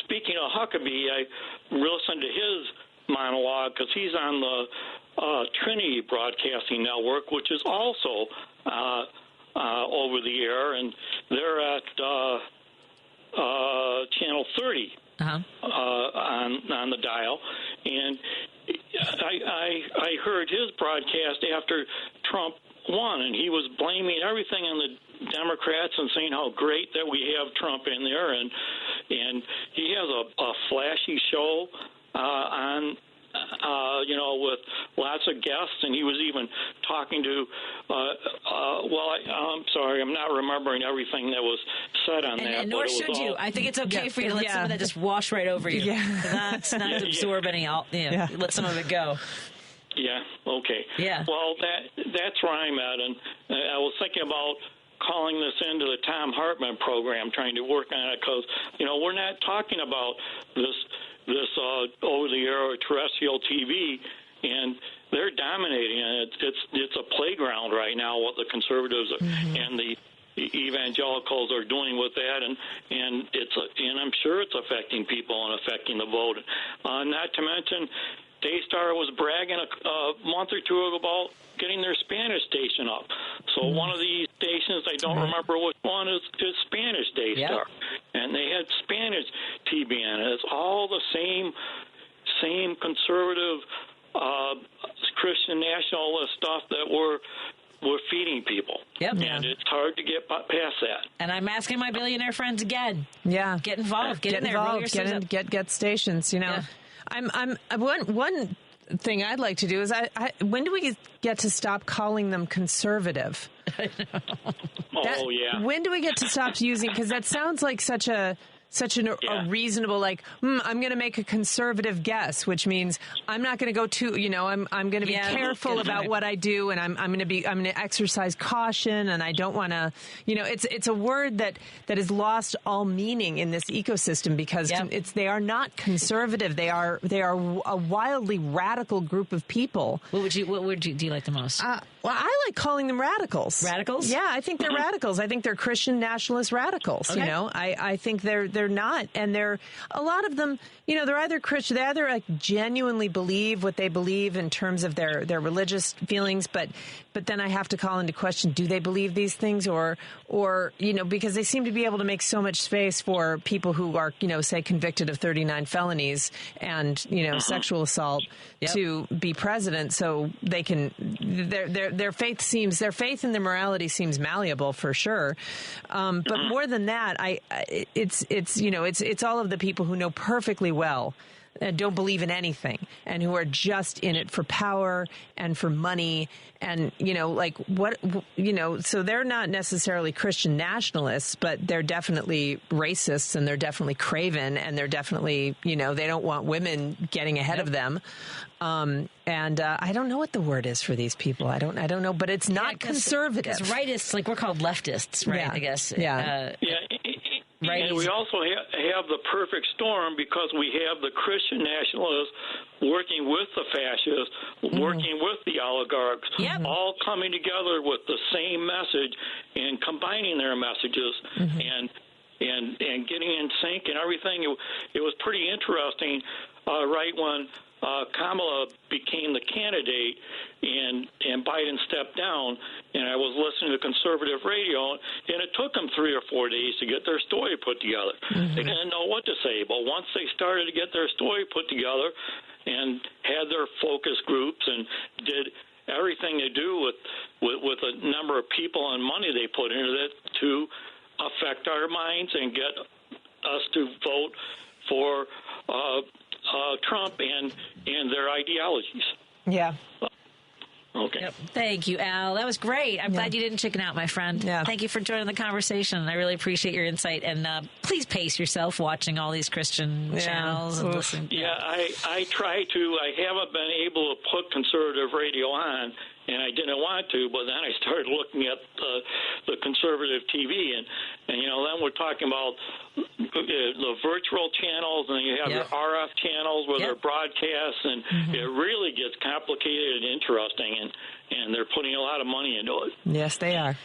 speaking of Huckabee, I listened to his monologue because he's on the Trinity Broadcasting Network, which is also over the air, and they're at Channel 30 on the dial. And I heard his broadcast after Trump won, and he was blaming everything on the Democrats and saying how great that we have Trump in there, and he has a flashy show on with lots of guests, and he was even talking to I'm sorry, I'm not remembering everything that was said on that. And nor should you. I think it's okay for you to let some of that just wash right over you. That's not absorb any. Let some of it go. Yeah. Okay. Yeah. Well, that's where I'm at, and I was thinking about calling this into the Thom Hartmann program, trying to work on it, because we're not talking about this over-the-air or terrestrial TV, and they're dominating it. It's a playground right now. What the conservatives and the evangelicals are doing with that, and I'm sure it's affecting people and affecting the vote. Not to mention, Daystar was bragging a month or two ago about getting their Spanish station up. So one of these stations, I don't remember which one, is Spanish Daystar. And they had Spanish TBN. It's all the same conservative Christian nationalist stuff that we're feeding people. And it's hard to get past that. And I'm asking my billionaire friends again. Yeah. Get involved. Get in there. Involved. Get stations. I'm one thing I'd like to do is when do we get to stop calling them conservative? I know. When do we get to stop using, because that sounds like such a reasonable, I'm going to make a conservative guess, which means I'm not going to go too, I'm going to be careful about what I do, and I'm going to exercise caution, and I don't want to, it's a word that is lost all meaning in this ecosystem, because they are not conservative. They are a wildly radical group of people. What do you like the most? Well, I like calling them radicals. Radicals? Yeah, I think they're radicals. I think they're Christian nationalist radicals. Okay. I think they're they're not. And a lot of them, they're either Christian, they either like genuinely believe what they believe in terms of their religious feelings, but then I have to call into question, do they believe these things or because they seem to be able to make so much space for people who are, say convicted of 39 felonies and, sexual assault to be president. So they can, their faith and their morality seems malleable for sure. But more than that, it's all of the people who know perfectly well and don't believe in anything and who are just in it for power and for money and, so they're not necessarily Christian nationalists, but they're definitely racists and they're definitely craven and they're definitely, they don't want women getting ahead of them. And I don't know what the word is for these people. I don't know, but it's not conservative. Because rightists, like we're called leftists, right? Yeah. I guess. Right. And we also have the perfect storm because we have the Christian nationalists working with the fascists, working with the oligarchs, all coming together with the same message and combining their messages and getting in sync and everything. It was pretty interesting, right when Kamala became the candidate and Biden stepped down, and I was listening to conservative radio, and it took them 3 or 4 days to get their story put together. They didn't know what to say, but once they started to get their story put together and had their focus groups and did everything they do with a number of people and money they put into it to affect our minds and get us to vote for Trump and their ideologies. Yeah. Okay. Yep. Thank you, Al. That was great. I'm glad you didn't chicken out, my friend. Yeah. Thank you for joining the conversation. I really appreciate your insight. And please pace yourself watching all these Christian channels and listening. Yeah, I try to. I haven't been able to put conservative radio on, and I didn't want to, but then I started looking at the conservative TV, and then we're talking about the virtual channels, and you have your RF channels where they're broadcasts, and it really gets complicated and interesting, and they're putting a lot of money into it. Yes, they are.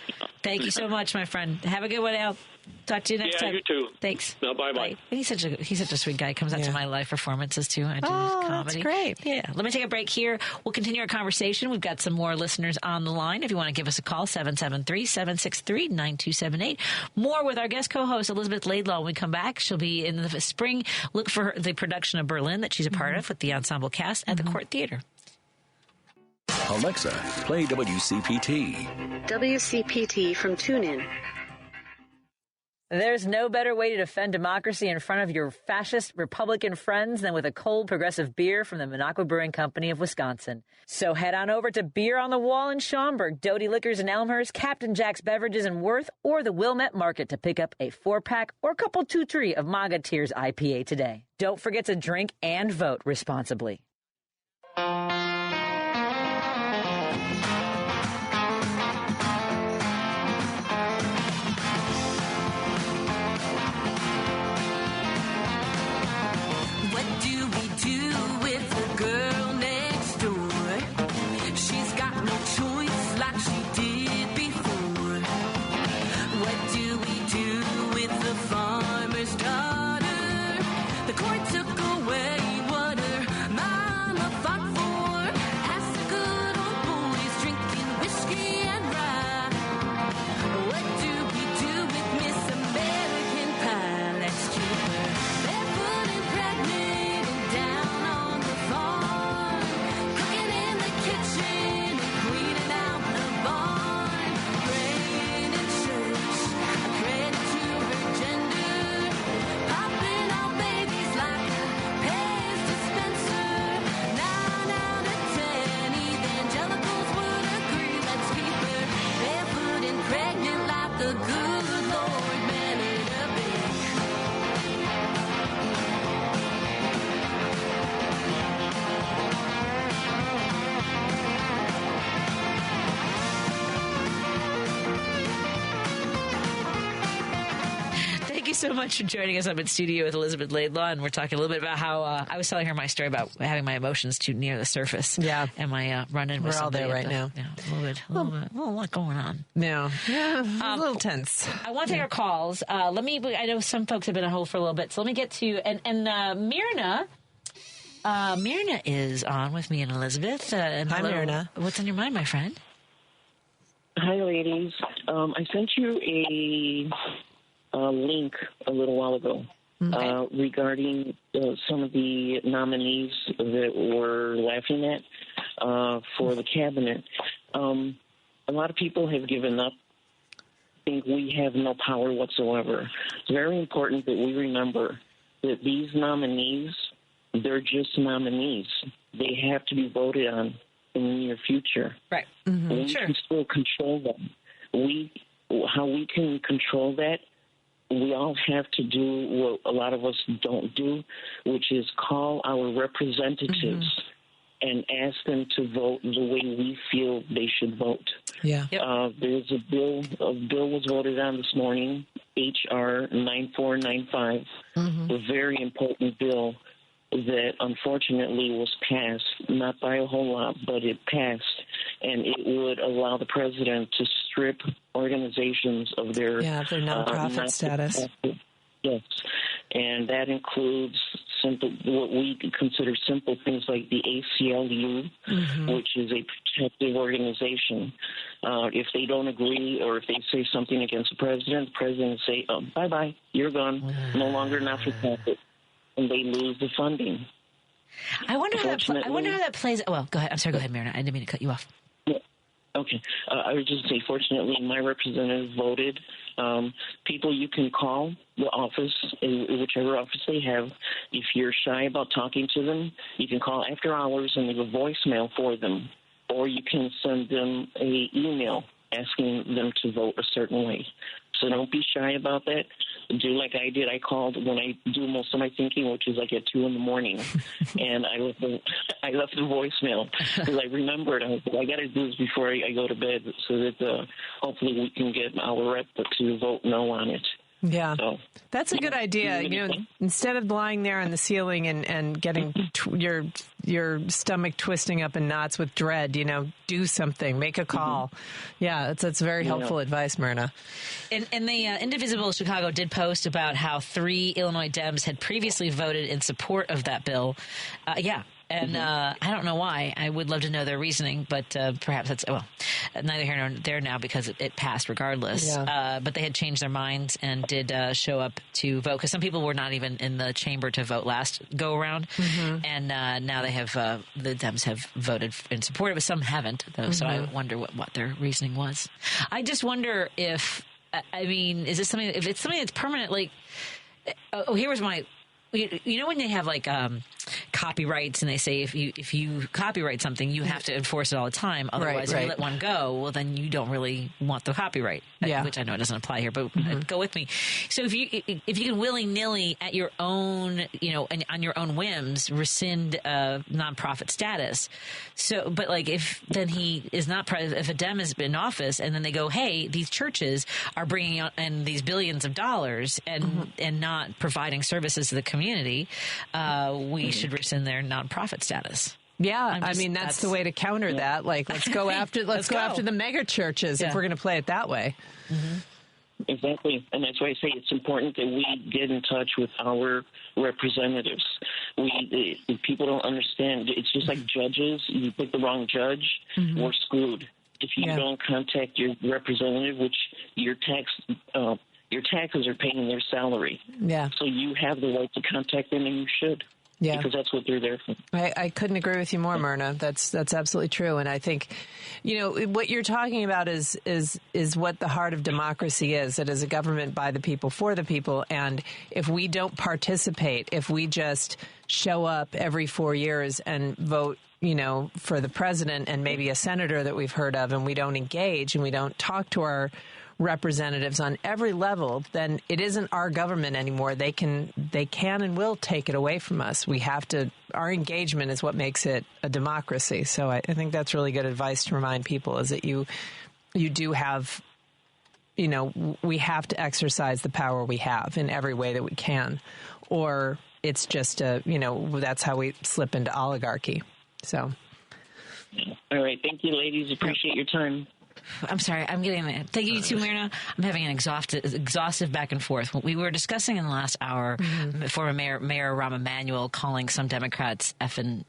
Thank you so much, my friend. Have a good one, Al. Talk to you next time. Yeah, you too. Thanch. No, bye-bye. He's such a sweet guy. He comes out to my live performances, too. I do comedy. That's great. Yeah. Let me take a break here. We'll continue our conversation. We've got some more listeners on the line. If you want to give us a call, 773-763-9278. More with our guest co-host, Elizabeth Laidlaw. When we come back, she'll be in the spring. Look for the production of Berlin that she's a part of with the ensemble cast at the Court Theater. Alexa, play WCPT. WCPT from TuneIn. There's no better way to defend democracy in front of your fascist Republican friends than with a cold progressive beer from the Minocqua Brewing Company of Wisconsin. So head on over to Beer on the Wall in Schaumburg, Doty Liquors in Elmhurst, Captain Jack's Beverages in Worth, or the Wilmette Market to pick up a 4-pack or couple 2-3 of MAGA Tears IPA today. Don't forget to drink and vote responsibly. So much for joining us up in studio with Elizabeth Laidlaw, and we're talking a little bit about how I was telling her my story about having my emotions too near the surface. Yeah, and my run-in with we're all there right now. Yeah. A lot going on. Yeah, a little tense. I want to take our calls. I know some folks have been on hold for a little bit, so let me get to and Myrna. Myrna is on with me and Elizabeth. Hi, Myrna. What's on your mind, my friend? Hi, ladies. I sent you a link a little while ago regarding some of the nominees that we're laughing at for the cabinet. A lot of people have given up, think we have no power whatsoever. It's very important that we remember that these nominees, they're just nominees. They have to be voted on in the near future. Right. We can still control them. How we can control that, we all have to do what a lot of us don't do, which is call our representatives and ask them to vote the way we feel they should vote. Yeah. There's a bill was voted on this morning, H.R. 9495, a very important bill that unfortunately was passed, not by a whole lot, but it passed, and it would allow the president to strip organizations of their nonprofit status. Yes, and that includes what we consider simple things like the ACLU, which is a protective organization. If they don't agree or if they say something against the president will say, bye-bye, you're gone, no longer not-for-profit. And they lose the funding. I wonder how that plays. Well, go ahead. I'm sorry. Go ahead, Myrna. I didn't mean to cut you off. Yeah. Okay. I would just say, fortunately, my representative voted. People you can call the office, whichever office they have. If you're shy about talking to them, you can call after hours and leave a voicemail for them, or you can send them an email asking them to vote a certain way. So don't be shy about that. Do like I did. I called when I do most of my thinking, which is like at 2 a.m, and I left the voicemail because I remembered I got to do this before I go to bed so that hopefully we can get our rep to vote no on it. Yeah, that's a good idea. Instead of lying there on the ceiling and getting your stomach twisting up in knots with dread, do something, make a call. Yeah, that's very helpful advice, Myrna. And the Indivisible Chicago did post about how 3 Illinois Dems had previously voted in support of that bill. And I don't know why. I would love to know their reasoning, but perhaps that's, neither here nor there now because it passed regardless. Yeah. But they had changed their minds and did show up to vote because some people were not even in the chamber to vote last go around. And now they have, the Dems have voted in support of it. Some haven't, though. So I wonder what their reasoning was. I just wonder if, is this something, if it's something that's permanent, like, here was my, when they have like copyrights and they say if you copyright something, you have to enforce it all the time. Otherwise, if you let one go, well, then you don't really want the copyright. Which I know it doesn't apply here, but go with me. So if you can willy-nilly at your own, and on your own whims, rescind nonprofit status. So, but like if then he is not, if a Dem has been in office and then they go, hey, these churches are bringing out and these billions of dollars and not providing services to the community, we should rescind their nonprofit status. Yeah, that's the way to counter that. Like, let's go after the mega churches if we're going to play it that way. Exactly, and that's why I say it's important that we get in touch with our representatives. People don't understand. It's just like judges. You pick the wrong judge, we're screwed. If you don't contact your representative, which your taxes are paying their salary. Yeah. So you have the right to contact them, and you should. Yeah. Because that's what they're there for. I couldn't agree with you more, Myrna. That's absolutely true. And I think, what you're talking about is what the heart of democracy is. It is a government by the people, for the people. And if we don't participate, if we just show up every 4 years and vote, for the president and maybe a senator that we've heard of, and we don't engage and we don't talk to our representatives on every level, then it isn't our government anymore. They can and will take it away from us. We have to, our engagement is what makes it a democracy. So I think that's really good advice to remind people, is that you do have, we have to exercise the power we have in every way that we can, or it's just that's how we slip into oligarchy. So All right. Thank you, ladies. Appreciate your time. I'm sorry. Thank you too, Myrna. I'm having an exhaustive back and forth. We were discussing in the last hour, former Mayor Rahm Emanuel calling some Democrats effing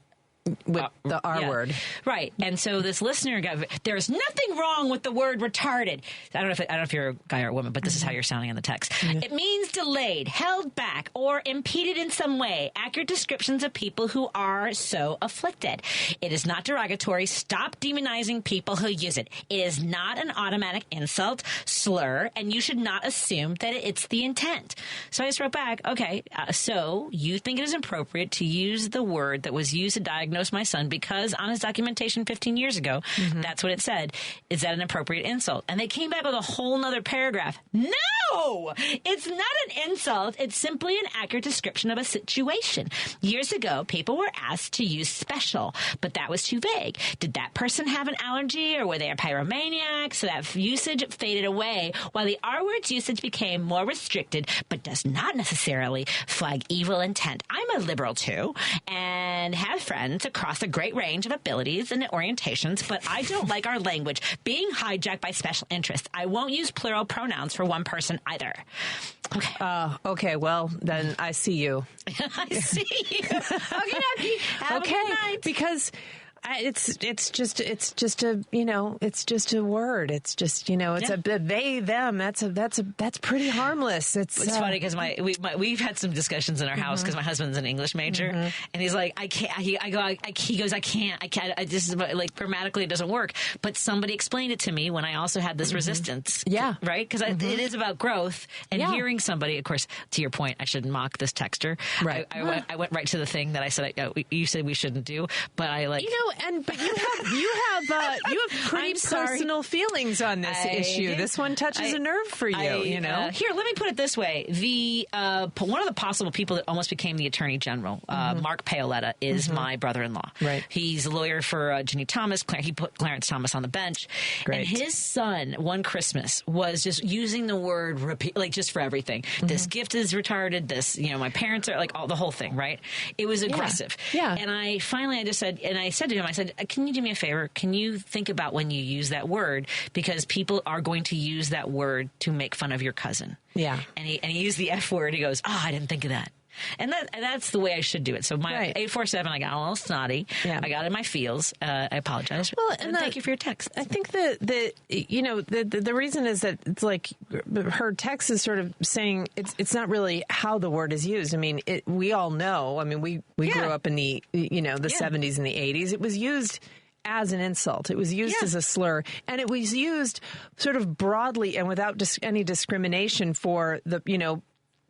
with the R word. Right. And so this listener there's nothing wrong with the word retarded. I don't know if you're a guy or a woman, but this is how you're sounding in the text. It means delayed, held back, or impeded in some way. Accurate descriptions of people who are so afflicted. It is not derogatory. Stop demonizing people who use it. It is not an automatic insult, slur, and you should not assume that it's the intent. So I just wrote back, okay, so you think it is appropriate to use the word that was used to diagnose my son because on his documentation 15 years ago, that's what it said. Is that an appropriate insult? And they came back with a whole nother paragraph. No! It's not an insult. It's simply an accurate description of a situation. Years ago, people were asked to use special, but that was too vague. Did that person have an allergy or were they a pyromaniac? So that usage faded away while the R word's usage became more restricted, but does not necessarily flag evil intent. I'm a liberal too and have friends across a great range of abilities and orientations, but I don't like our language being hijacked by special interests. I won't use plural pronouns for one person either. Okay. Okay. Well, then I see you. I see you. Okay. Have a good night. Because it's just a word. It's just, it's a they, them. That's pretty harmless. It's funny because we've had some discussions in our house because my husband's an English major and he's like, I can't, he goes, I can't, this is like grammatically it doesn't work. But somebody explained it to me when I also had this resistance. Yeah. Right. Because it is about growth and hearing somebody, of course, to your point, I shouldn't mock this texter. Right. I went right to the thing that I said, you said we shouldn't do, but I like, but you have pretty personal feelings on this issue. This one touches a nerve for you. Here, let me put it this way: one of the possible people that almost became the Attorney General, Mark Paoletta, is my brother-in-law. Right, he's a lawyer for Ginny Thomas. He put Clarence Thomas on the bench. Great. And his son, one Christmas, was just using the word repeat, like just for everything. This gift is retarded. This, my parents are like the whole thing. Right? It was aggressive. Yeah. And I said to him, I said, can you do me a favor? Can you think about when you use that word? Because people are going to use that word to make fun of your cousin. Yeah. And he used the F word. He goes, I didn't think of that. And that's the way I should do it. So my 847, I got a little snotty. Yeah. I got in my feels. I apologize. Well, and thank you for your text. I think the reason is that it's like her text is sort of saying it's not really how the word is used. I mean, we all know. I mean, we grew up in the the 70s and the 80s. It was used as an insult. It was used as a slur, and it was used sort of broadly and without any discrimination for the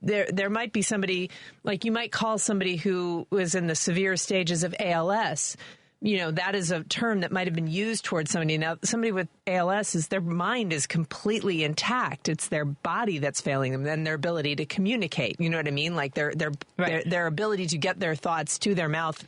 There might be somebody, like you might call somebody who was in the severe stages of ALS. That is a term that might have been used towards somebody. Now, somebody with ALS their mind is completely intact. It's their body that's failing them, and their ability to communicate. You know what I mean? Like their ability to get their thoughts to their mouth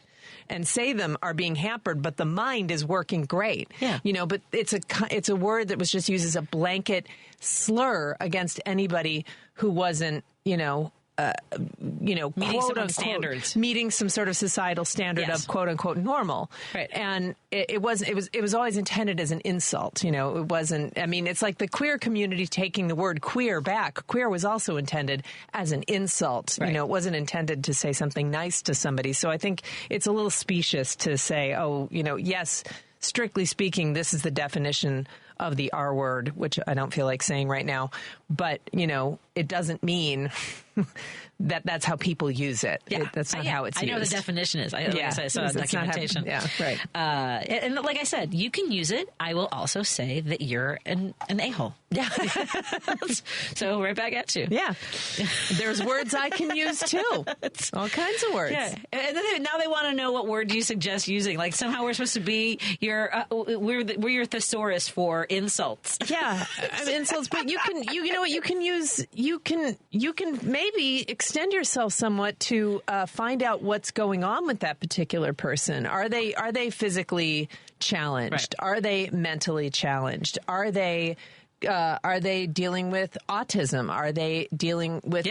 and say them are being hampered, but the mind is working great. Yeah. But it's a word that was just used as a blanket slur against anybody who wasn't, meeting quote unquote standards, meeting some sort of societal standard of quote unquote normal. Right. And it was always intended as an insult. It wasn't. I mean, it's like the queer community taking the word queer back. Queer was also intended as an insult. Right. It wasn't intended to say something nice to somebody. So I think it's a little specious to say, yes, strictly speaking, this is the definition of the R word, which I don't feel like saying right now. But, it doesn't mean that's how people use it. Yeah. That's not how it's used. I know the definition is. I saw documentation. Right. And like I said, you can use it. I will also say that you're an a-hole. Yeah. So right back at you. Yeah. There's words I can use too. All kinds of words. Yeah. And then now they want to know what word do you suggest using. Like somehow we're supposed to be we're your thesaurus for insults. Yeah. Insults, but you can maybe extend yourself somewhat to find out what's going on with that particular person. Are they physically challenged? Right. Are they mentally challenged? Are they Are they dealing with autism? Are they dealing with,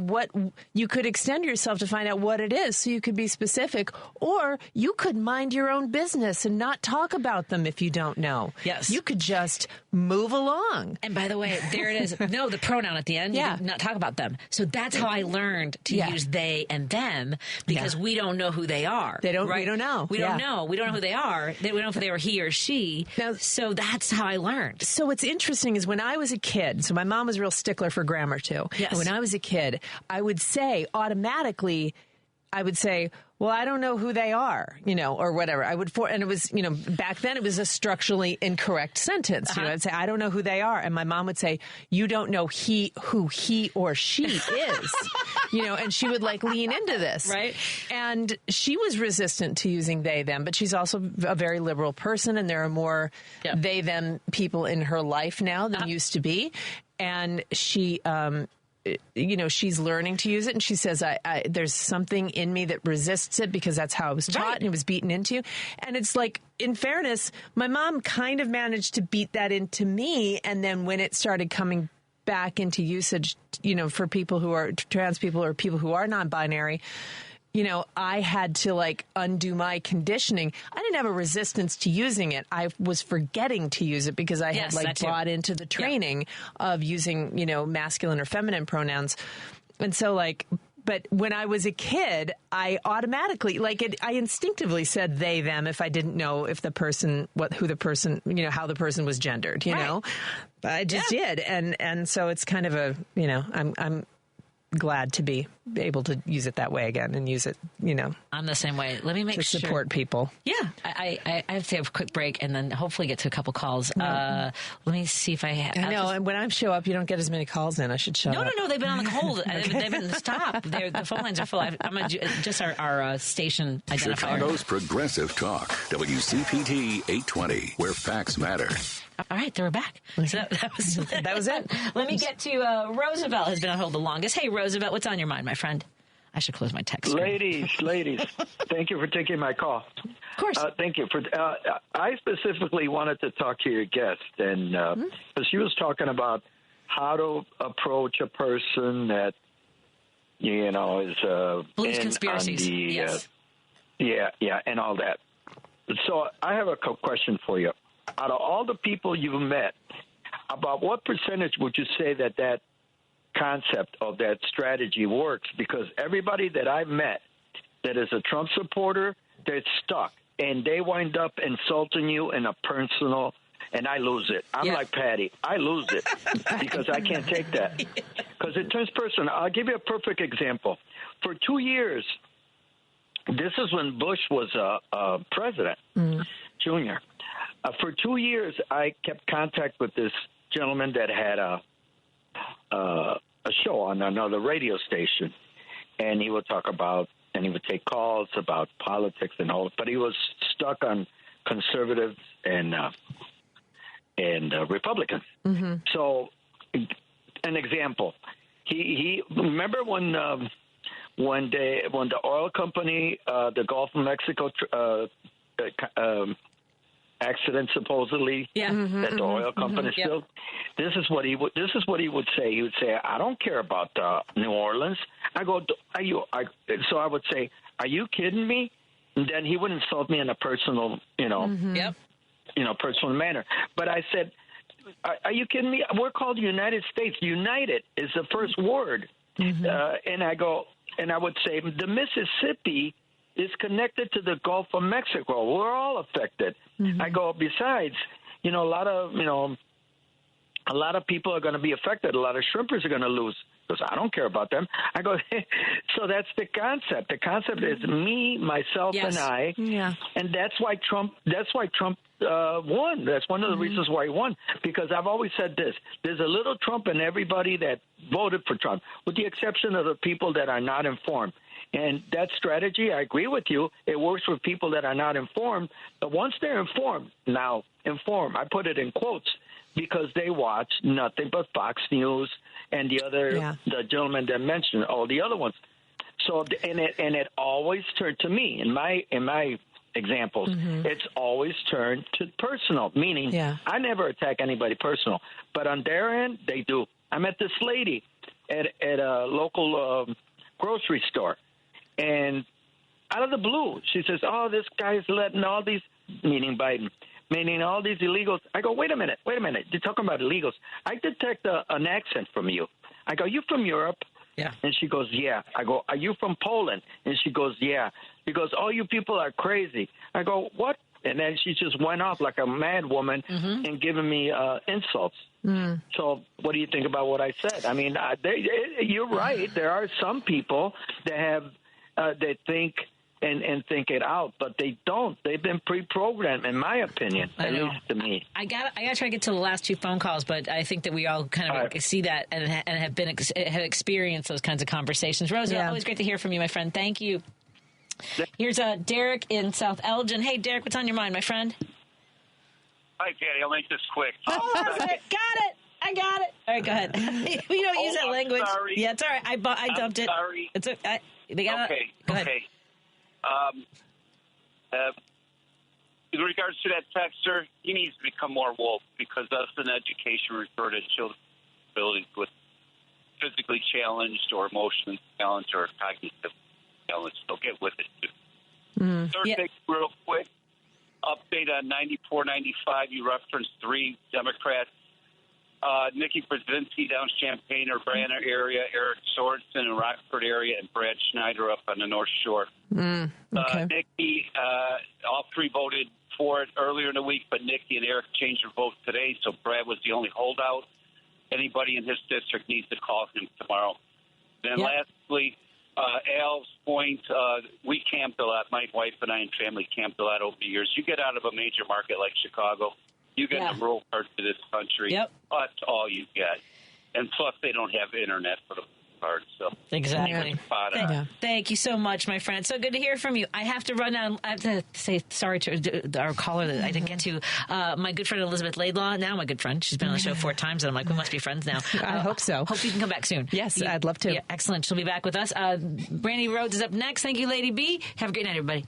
what you could extend yourself to find out what it is so you could be specific, or you could mind your own business and not talk about them if you don't know. Yes. You could just move along. And by the way, there it is. No, the pronoun at the end, you can not talk about them. So that's how I learned to use they and them, because we don't know who they are. We don't know. We don't know. We don't know who they are. We don't know if they were he or she. Now, so that's how I learned. So what's interesting is when I was a kid, so my mom was a real stickler for grammar too. Yes. And when I was a kid, I would say automatically, well, I don't know who they are, or whatever. And it was, back then it was a structurally incorrect sentence. I'd say, I don't know who they are. And my mom would say, you don't know who he or she is, and she would lean into this. Right. And she was resistant to using they, them, but she's also a very liberal person. And there are more they, them people in her life now than used to be. And she, she's learning to use it, and she says, there's something in me that resists it because that's how I was taught and it was beaten into. And it's in fairness, my mom kind of managed to beat that into me. And then when it started coming back into usage, for people who are trans people or people who are non-binary, I had to undo my conditioning. I didn't have a resistance to using it. I was forgetting to use it because I had bought into the training of using, masculine or feminine pronouns. And so but when I was a kid, I automatically, I instinctively said they, them if I didn't know if the person, how the person was gendered, know? But I just did. And so it's kind of I'm glad to be able to use it that way again and use it, I'm the same way. Let me make sure. To support people. Yeah. I have to have a quick break and then hopefully get to a couple calls. Let me see if I have. I know. And when I show up, you don't get as many calls in. I should shut up. No. They've been on the hold. They've been stop. The phone lines are full. I'm going to just our station identifier. Chicago's Progressive Talk. WCPT 820, where facts matter. All right, they're back. So that was it. Let me get to Roosevelt has been on hold the longest. Hey, Roosevelt, what's on your mind, my friend? I should close my text. Ladies, thank you for taking my call. Of course. Thank you. I specifically wanted to talk to your guest, and because she was talking about how to approach a person that, is believes conspiracies. Yes. And all that. So I have a question for you. Out of all the people you've met, about what percentage would you say that concept of that strategy works? Because everybody that I've met that is a Trump supporter, they're stuck, and they wind up insulting you in a personal, and I lose it. I'm like Patty. I lose it because I can't take that. Because it turns personal. I'll give you a perfect example. For 2 years, this is when Bush was president, Jr., for 2 years, I kept contact with this gentleman that had a show on another radio station, and he would talk about, and he would take calls about politics and all, but he was stuck on conservatives and Republicans. Mm-hmm. So, an example, he remember when the oil company, the Gulf of Mexico accident supposedly that the oil company spilled. This is what he would say. He would say, "I don't care about New Orleans." I go, "Are you?" So I would say, "Are you kidding me?" And then he would insult me in a personal, personal manner. But I said, "Are you kidding me? We're called the United States. United is the first word." And I go, and I would say, the Mississippi is connected to the Gulf of Mexico. We're all affected. I go, besides, a lot of people are going to be affected. A lot of shrimpers are going to lose. Because I don't care about them. I go, so that's the concept. The concept is me, myself, and I. Yeah. And that's why Trump won. That's one of the reasons why he won. Because I've always said this. There's a little Trump in everybody that voted for Trump, with the exception of the people that are not informed. And that strategy, I agree with you, it works for people that are not informed. But once they're informed, now informed, I put it in quotes, because they watch nothing but Fox News and the gentleman that mentioned all the other ones. So and it always turned to me in my examples, it's always turned to personal, meaning I never attack anybody personal. But on their end, they do. I met this lady at a local grocery store, and out of the blue, she says, "Oh, this guy's letting all these," meaning Biden, meaning all these illegals. I go, wait a minute. You're talking about illegals. I detect an accent from you. I go, you from Europe? Yeah. And she goes, yeah. I go, are you from Poland? And she goes, yeah. She goes, oh, you people are crazy. I go, what? And then she just went off like a mad woman and giving me insults. So what do you think about what I said? I mean, you're right. There are some people that have that think and think it out, but they don't. They've been pre-programmed, in my opinion, at least to me. I gotta try to get to the last two phone calls, but I think that we all kind of see that and have experienced those kinds of conversations. Rose, always great to hear from you, my friend. Thank you. Here's Derek in South Elgin. Hey, Derek, what's on your mind, my friend? Hi, Patty. I'll make this quick. Got it. I got it. All right, go ahead. We don't use that language. Sorry. Yeah, it's all right. I dumped it. Sorry. It's okay. Go ahead. In regards to that texter, he needs to become more woke, because us in education refer to children with disabilities with physically challenged or emotionally challenged or cognitive challenged. So get with it, too. Third thing, real quick, update on 94, 95. You referenced 3 Democrats. Nikki Brzezinski down Champaign, Urbana area, Eric Sorensen in Rockford area, and Brad Schneider up on the North Shore. Nikki, all 3 voted for it earlier in the week, but Nikki and Eric changed their vote today, so Brad was the only holdout. Anybody in his district needs to call him tomorrow. Then lastly, Al's point, we camped a lot. My wife and I and family camped a lot over the years. You get out of a major market like Chicago, you get in the rural parts of this country. That's all you get. And plus, they don't have internet for the part. So exactly. Thank you so much, my friend. So good to hear from you. I have to run out. I have to say sorry to our caller that I didn't get to. My good friend Elizabeth Laidlaw, now my good friend. She's been on the show 4 times, and I'm like, we must be friends now. I hope so. Hope you can come back soon. Yes, I'd love to. Yeah, excellent. She'll be back with us. Brandy Rhodes is up next. Thank you, Lady B. Have a great night, everybody.